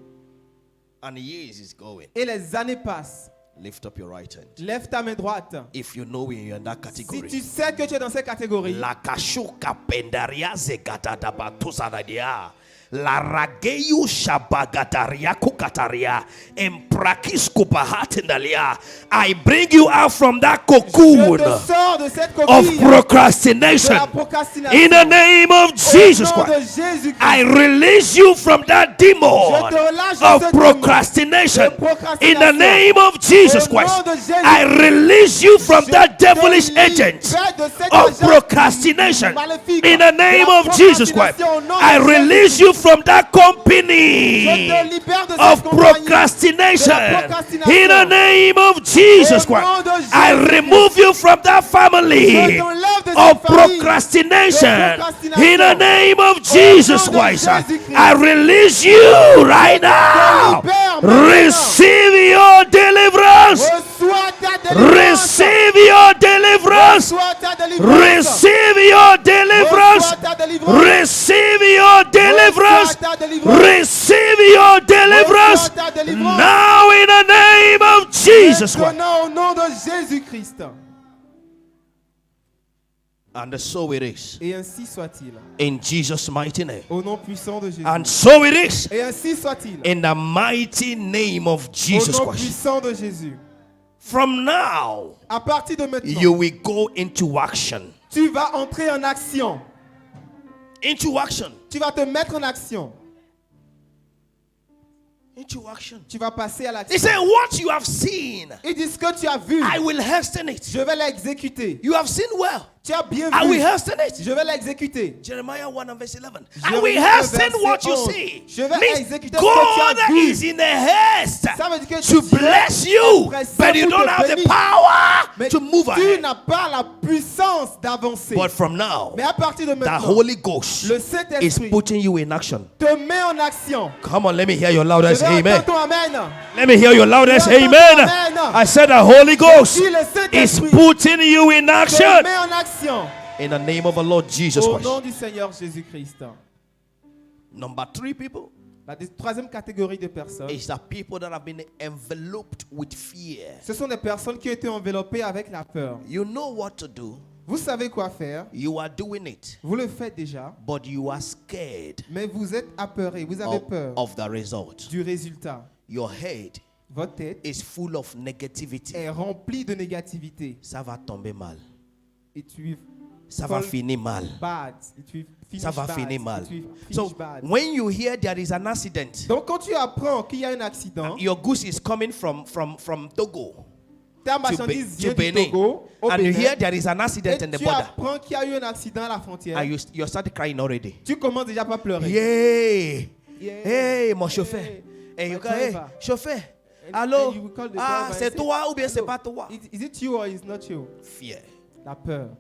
And years is going. Et les années passent. Lift up your right hand. Lève ta main droite. If you know you're in that Si category. tu sais que tu es dans cette catégorie, La kashuka pendaria zegata dabatuzanadia. La rageyu shabagataria kukataria. Emprakis kupahatendalia. I bring you out from that je cocoon te sors de cette of coquille de procrastination. la procrastination. In the name of Jesus Au nom de Christ, Jésus-Christ, I release you from that demon je te relâche de of ce procrastination. démon de procrastination. In the name of Jesus Au nom Christ, de Jésus-Christ, I release you from je that te devilish libère agent de cet of agent procrastination. maléfique. In the De name la of Jesus Christ, procrastination au nom de I release Jésus-Christ. you from that Je company te libère de of cette compagnie. procrastination. De la procrastination. In the name of Jesus Au nom Christ, de I Jésus-Christ. remove you from that family Je t'enlève de of cette famille procrastination. de procrastination. In the name of Jesus nom de Christ, Jésus-Christ. I release you right now. libère maintenant. Receive your deliverance. Reçois ta délivrance. Receive your deliverance. Reçois ta délivrance. Receive your deliverance. Reçois ta délivrance. Receive your deliverance. Reçois ta délivrance. Receive your deliverance. Reçois ta délivrance. Now in the name of Jesus Christ. Maintenant au nom de Jésus-Christ. And so it is. Et ainsi soit-il. In Jesus' mighty name. Au nom puissant de Jésus. And so it is. Et ainsi soit-il. In the mighty name of Jesus Au nom Christ. puissant de Jésus. From now, À partir de maintenant, you will go into action. tu vas entrer en action. Into action. Tu vas te mettre en action. Into action. Tu vas passer à He l'action. said, what you have seen, Il dit ce que tu as vu, I will hasten it. je vais l'exécuter. You have seen well. Tu as bien I vu. will hasten it. Je vais l'exécuter. Jeremiah 1 and verse 11. Je I vais will lire le hasten verset what you 11. see. Je vais Means exécuter ce que tu as God vu. is in a haste Ça veut dire que to Dieu bless est you, pressé but you pour don't te have the bénir. power Mais to move tu ahead. n'as pas la puissance d'avancer. But from now, Mais à partir de the maintenant, Holy Ghost le is Saint-Esprit putting you in action. te met en action. Come on, let me hear your Je loudest vais amen. entendre ton amen. Let me hear your loudest Je vais amen. entendre ton amen. I said the Holy Ghost Si le is Saint-Esprit putting you in te action. met en action. In the name of the Lord Jesus Au Christ. nom du Seigneur Jésus-Christ. Number 3 people La troisième catégorie de personnes, is the people that have been enveloped with fear. ce sont des personnes qui ont été enveloppées avec la peur. You know what to do. Vous savez quoi faire. You are doing it. Vous le faites déjà. But you are scared Mais vous êtes apeuré. Vous avez peur of the result. du résultat. Your head Votre tête is full of negativity. est remplie de négativité. Ça va tomber mal. It will Ça va fall finir mal. bad. It will finish Ça va bad. finir mal. It will finish So bad. when you hear there is an accident, Donc quand tu apprends qu'il y a un accident, your goods is coming from Togo ta to, marchandise to vient du Benin, Togo au and you Bénin, hear there is an accident et in the tu border, apprends qu'il y a eu un accident à la frontière. and you start crying already. Tu commences déjà pas à pleurer. Yeah. Yeah. Hey, mon Hey. chauffeur. Hey, My you go, hey, driver. chauffeur. And- Allô? and you will call the Ah, driver c'est and say, toi ou bien c'est "Hello, pas toi? Is it you or is not you? Fear. La peur.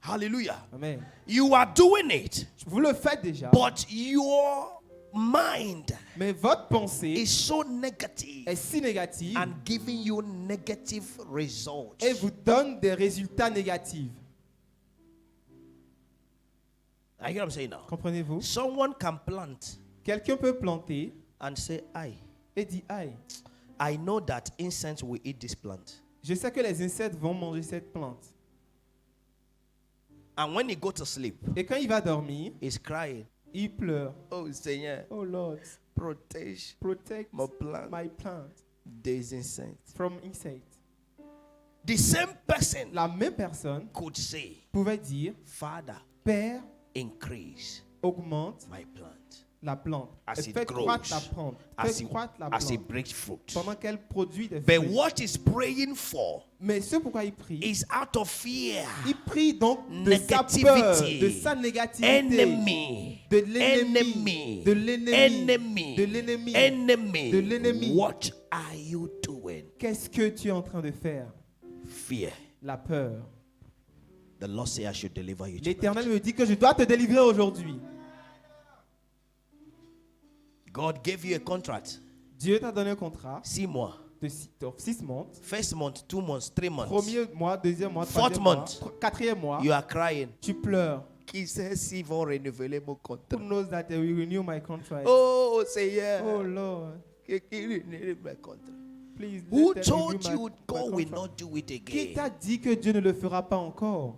Hallelujah. Amen. You are doing it, Vous le faites déjà. but your mind Mais votre pensée is so negative est si négative and giving you negative results. et vous donne des résultats négatifs. I hear what I'm saying now. Comprenez-vous? Someone can plant Quelqu'un peut planter and say, et dire aïe, I know that insects will eat this plant. je sais que les insectes vont manger cette plante. And when he go to sleep, Et quand il va dormir, he's crying. il pleure. Oh, Seigneur, Oh Lord, protect protect my plant. my plant These insects. from insects. The same person La même personne could say, pouvait dire, Father, Père, increase augmente my plant la plante. As it Fais croître grows, la plante. as Fais it, croître la as it plante. brings fruit. Pendant qu'elle produit des But fruits. what he's praying for Mais ce pourquoi il prie, is out of fear. il prie donc de sa peur, Negativity. de sa négativité, Enemy. de l'ennemi, Enemy. de l'ennemi, Enemy. de l'ennemi. Enemy. De l'ennemi. What are you doing? Qu'est-ce que tu es en train de faire? Fear. La peur. The Lord say I should deliver you. tonight. L'Éternel me dit que je dois te délivrer aujourd'hui. God gave you a contract. Dieu t'a donné un contrat 6 mois. de 6 mois. First month, 2 months, 3 months. Premier mois, deuxième mois, Fourth troisième mois, month. quatrième mois. You are crying. Tu pleures. Qui sait s'ils vont renouveler mon Who contrat? knows that they will renew my contract? Oh, Seigneur. Oh Lord, Qui renouvelle mon contrat? please. Who let them told renew you my God will contract. not do it Qui again? t'a dit que Dieu ne le fera pas encore?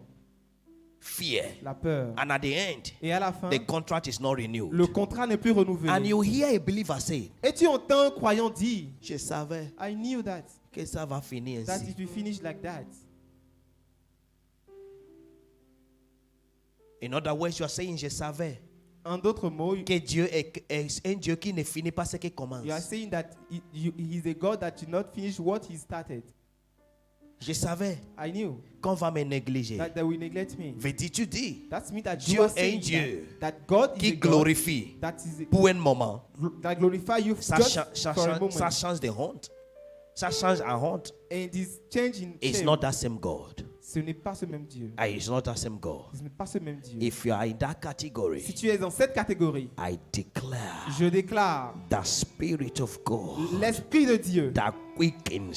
Fear. La peur. And at the end, Et à la fin, the contract is not renewed. le contrat n'est plus renouvelé. And you hear a believer say, Et tu entends un croyant dire, je savais I knew that que ça va finir it ainsi. will finish like that. In other words, you are saying, je savais En d'autres mots, que Dieu est un Dieu qui ne finit pas ce qu'il commence. you are saying that he's a God that did not finish what he started. Je savais I knew qu'on va me négliger. that they will neglect me. Veux-tu, tu dis, That's me that Dieu you are est un saying Dieu that God is qui a God glorifie that is pour un moment. that glorify you Ça, just ça, for a ça, moment. ça change de honte. Ça change en honte. And this change in It's shame, not that same God. ce n'est pas ce même Dieu. It's not that same God. Ce n'est pas ce même Dieu. If you are in that Si category, tu es dans cette catégorie, I declare je déclare the Spirit of God l'Esprit de Dieu that quicken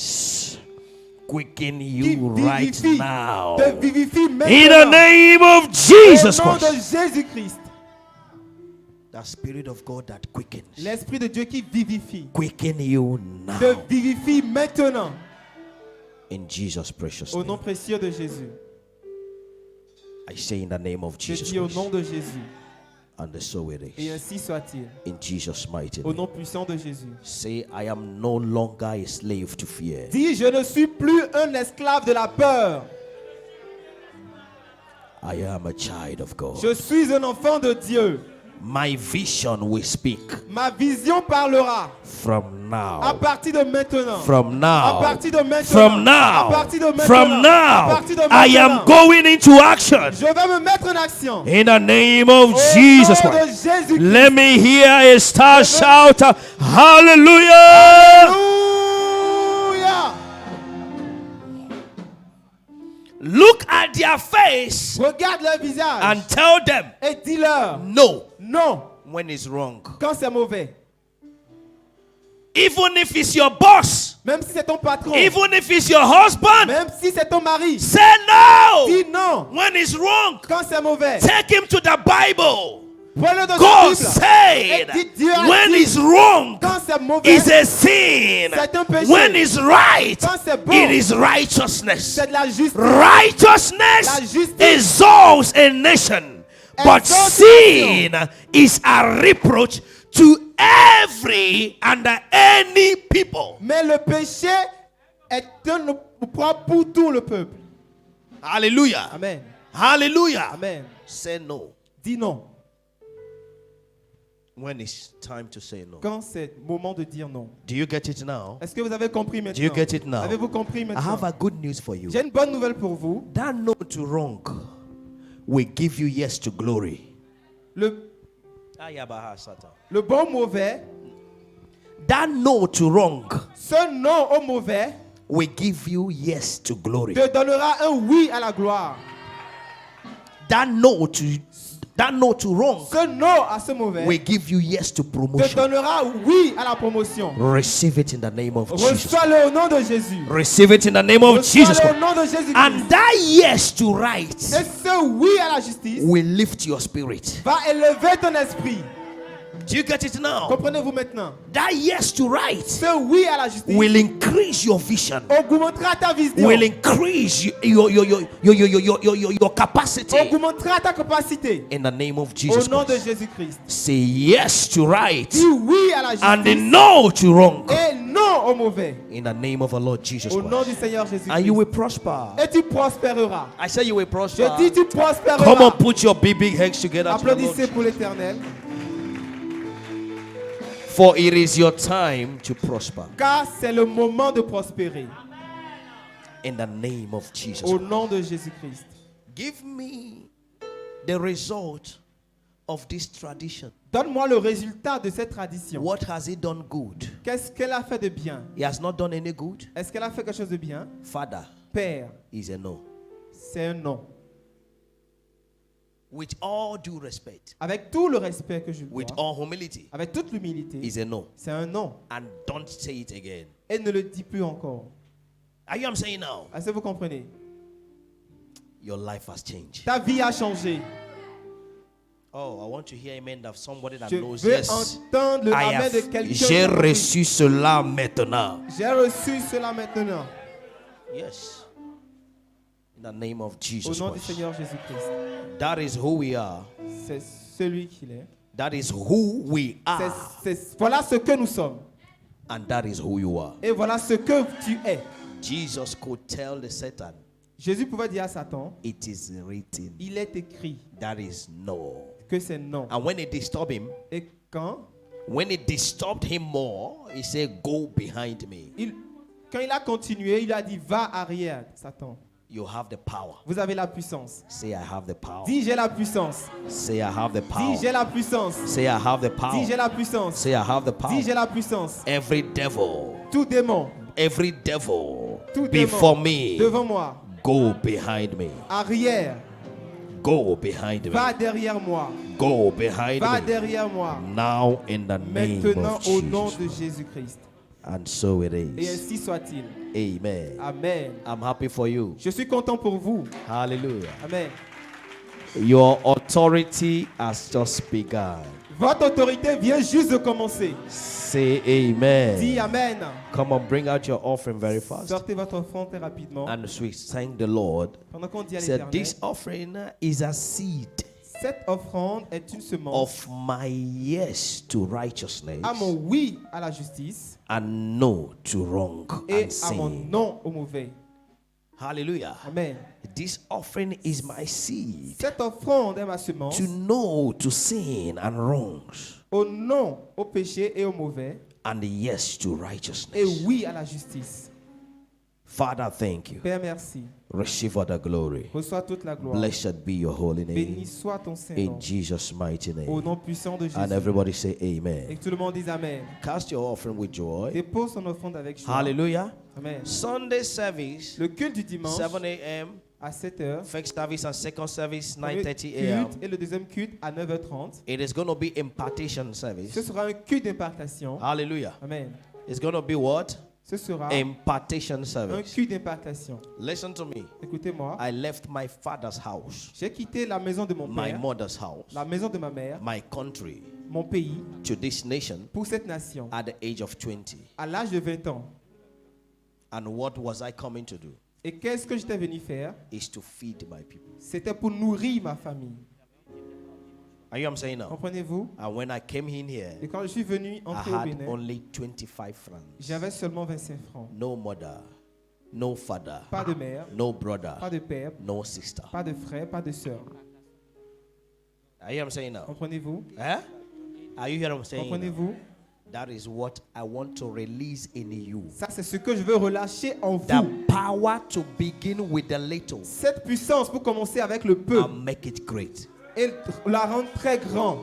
qui you right vivifie, now. te vivifie In the maintenant. name of Au Jesus nom de Christ. Jésus-Christ. The Spirit of God that quickens. L'Esprit de Dieu qui vivifie. Quicken you Te now. vivifie maintenant. In Jesus' precious Au nom name. précieux de Jésus. I say in the name of Je Jesus dis au nom Christ. de Jésus. And so it Et is. ainsi soit-il. In Jesus' mighty Au name. nom puissant de Jésus. Say, I am no longer a slave to fear. Dis, je ne suis plus un esclave de la peur. I am a child of God. Je suis un enfant de Dieu. My vision will speak Ma vision parlera. from À now. partir de maintenant. From À now. partir de maintenant. From À now. partir de maintenant. From À now. partir de I am maintenant. going into action. Je vais me mettre en action. In the name of Au Jesus nom de Christ. Jésus-Christ. Let me hear a star shout. Hallelujah. Alléluia. Look at their face Regarde leur visage and tell them et dis-leur no non when it's wrong. quand c'est mauvais. Even if it's your boss, Même si c'est ton patron, even if it's your husband, même si c'est ton mari, say no dis non when it's wrong. quand c'est mauvais. Take him to the Bible. Prends-le dans la God Bible. said, Et dis, Dieu a when dit, it's wrong, quand c'est mauvais, it's a sin. c'est un péché. When it's right, Quand c'est bon, it is righteousness. c'est de la justice. Righteousness La justice exalts a nation, but exaltes sin is a reproach to every and any people. Mais le péché est un opprobre pour tout le peuple. Hallelujah. Amen. Hallelujah. Amen. Say no Dis non when it's time to say no. quand c'est moment de dire non. Do you get it now? Est-ce que vous avez compris maintenant? Do you get it now? Avez-vous compris I maintenant? have a good news for you. J'ai une bonne nouvelle pour vous. That no to wrong will give you yes to glory. Le bon mauvais, That no to wrong ce non au mauvais will give you yes to glory. te donnera un oui à la gloire. That no to wrong Ce non à ce mauvais will give you yes to te promotion. donnera oui à la promotion. Receive it in the name of Jesus. Reçois-le au nom de Jésus. Receive it in the name of Jesus Reçois-le au Christ. nom de Jésus-Christ. And that yes to right Et ce oui à la justice will lift your spirit. va élever ton esprit. Do you get it now? Comprenez-vous maintenant? That yes to right Ce oui à la justice will increase your vision. augmentera ta vision. Will increase your capacity. Augmentera ta capacité. In the name of Au Jesus nom de Christ. Jésus-Christ. Say yes to right Dis oui à la and justice no to wrong. et non au mauvais. In the name of our Lord Jesus Au nom du Christ. Seigneur And you Jésus-Christ. will prosper. Et tu prospéreras. I say you will Je prosper. dis tu prospéreras. Come on, put your big hands together. To the Lord. Applaudissez pour l'Éternel. For it is your time to prosper. Car c'est le moment de prospérer. In the name of Jesus. Au nom de Jésus-Christ. Give me the result of this tradition. Donne-moi le résultat de cette tradition. What has it done good? Qu'est-ce qu'elle a fait de bien? He has not done any good. Est-ce qu'elle a fait quelque chose de bien? Father Père, is a no. c'est un non. With all due respect, Avec tout le respect que je dois, with all humility, avec toute l'humilité, is a no. c'est un non. And don't say it again. Et ne le dis plus encore. Are you I'm saying now? Est-ce que vous comprenez? Your life has changed. Ta vie a changé. Oh, I want to hear amen of somebody that Je knows. veux Yes. entendre le I amen de have, quelqu'un. j'ai qui a compris. reçu cela maintenant. J'ai reçu cela maintenant. Yes. In the name of Au Jesus nom du Christ. Seigneur Jésus-Christ. That is who we are. C'est celui qu'il est. That is who we are. Voilà ce que nous sommes. And that is who you are. Et voilà ce que tu es. Jesus could tell the Satan, Jésus pouvait dire à Satan, it is written. il est écrit That is no. que c'est non. And when it disturbed him, Et when it disturbed him more, he said, go behind me. quand il a continué, il a dit, va arrière, Satan. You have the power. Vous avez la puissance. Say, I have the power. Dis, j'ai la puissance. Say, I have the power. Dis, j'ai la puissance. Say, I have the power. Dis, j'ai la puissance. Say, I have the power. Dis, j'ai la puissance. Every devil, Tout démon, tout before démon me, devant moi, go behind me. arrière, Go behind me. va derrière moi. Go behind Va me. derrière moi. Now in the name Maintenant, of au nom de Jesus. Jésus-Christ. And so it Et is. ainsi soit-il. Amen. Amen. I'm happy for you. Je suis content pour vous. Hallelujah. Amen. Your authority has just begun. Votre autorité vient juste de commencer. Say amen. Dis Amen. Come on, bring out your offering very fast. Sortez votre offrande très rapidement. And we thank the Lord. Pendant qu'on dit à Said l'Éternel, this offering is a seed cette offrande est une semence of my yes to righteousness à mon oui à la justice and no to wrong et and à mon sin. non au mauvais. Hallelujah. Amen. This offering is my seed Cette offrande est ma semence to know to sin and wrongs, au non au péché et au mauvais, and yes to et righteousness. oui à la justice. Father, thank you. Père, merci. Receive all the glory. Reçois toute la gloire. Blessed be your holy Béni name. soit ton In Saint-Nom. Jesus' mighty Au name. nom puissant de Jésus. And everybody say Et amen. que tout le monde dise Amen. Cast your offering with joy. Dépose ton offrande avec joie. Hallelujah. Amen. Sunday service, Le culte du dimanche 7 a.m. à 7h. First service and second service, Le 9:30 a.m. culte et le deuxième culte à 9h30. It is going to be impartation Ce service. sera un culte d'impartation. Hallelujah. Amen. It's going to be what? Ce sera Impartation un service. culte d'impartation. Listen to me. Écoutez-moi. I left my father's house, J'ai quitté la maison de mon my père, mother's house, la maison de ma mère, my country mon pays, to this nation pour cette nation, at the age of 20. à l'âge de 20 ans. And what was I coming to do? Et qu'est-ce que j'étais venu faire? Is to feed my people. C'était pour nourrir ma famille. Are you what I'm saying now? Comprenez-vous? And when I came in here, Et quand je suis venu I entrer au had Bénin, only 25 francs. j'avais seulement 25 francs. No mother, no father, Pas de mère, no brother, pas de père, no sister. pas de frère, pas de sœur. Are you what I'm saying now? Comprenez-vous? Eh? Are you hearing what I'm saying? now? Comprenez-vous? That is what I want to release in you. Ça, c'est ce que je veux relâcher en The vous. power to begin with the little Cette puissance pour commencer avec le peu and make it great. et la rendre très grand.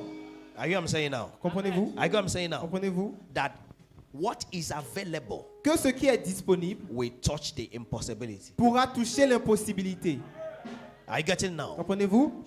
Are you what I'm saying now? Comprenez-vous? Are you what I'm saying now? Comprenez-vous? That what is available Que ce qui est disponible will touch the impossibility. pourra toucher l'impossibilité. Are you getting now? Comprenez-vous?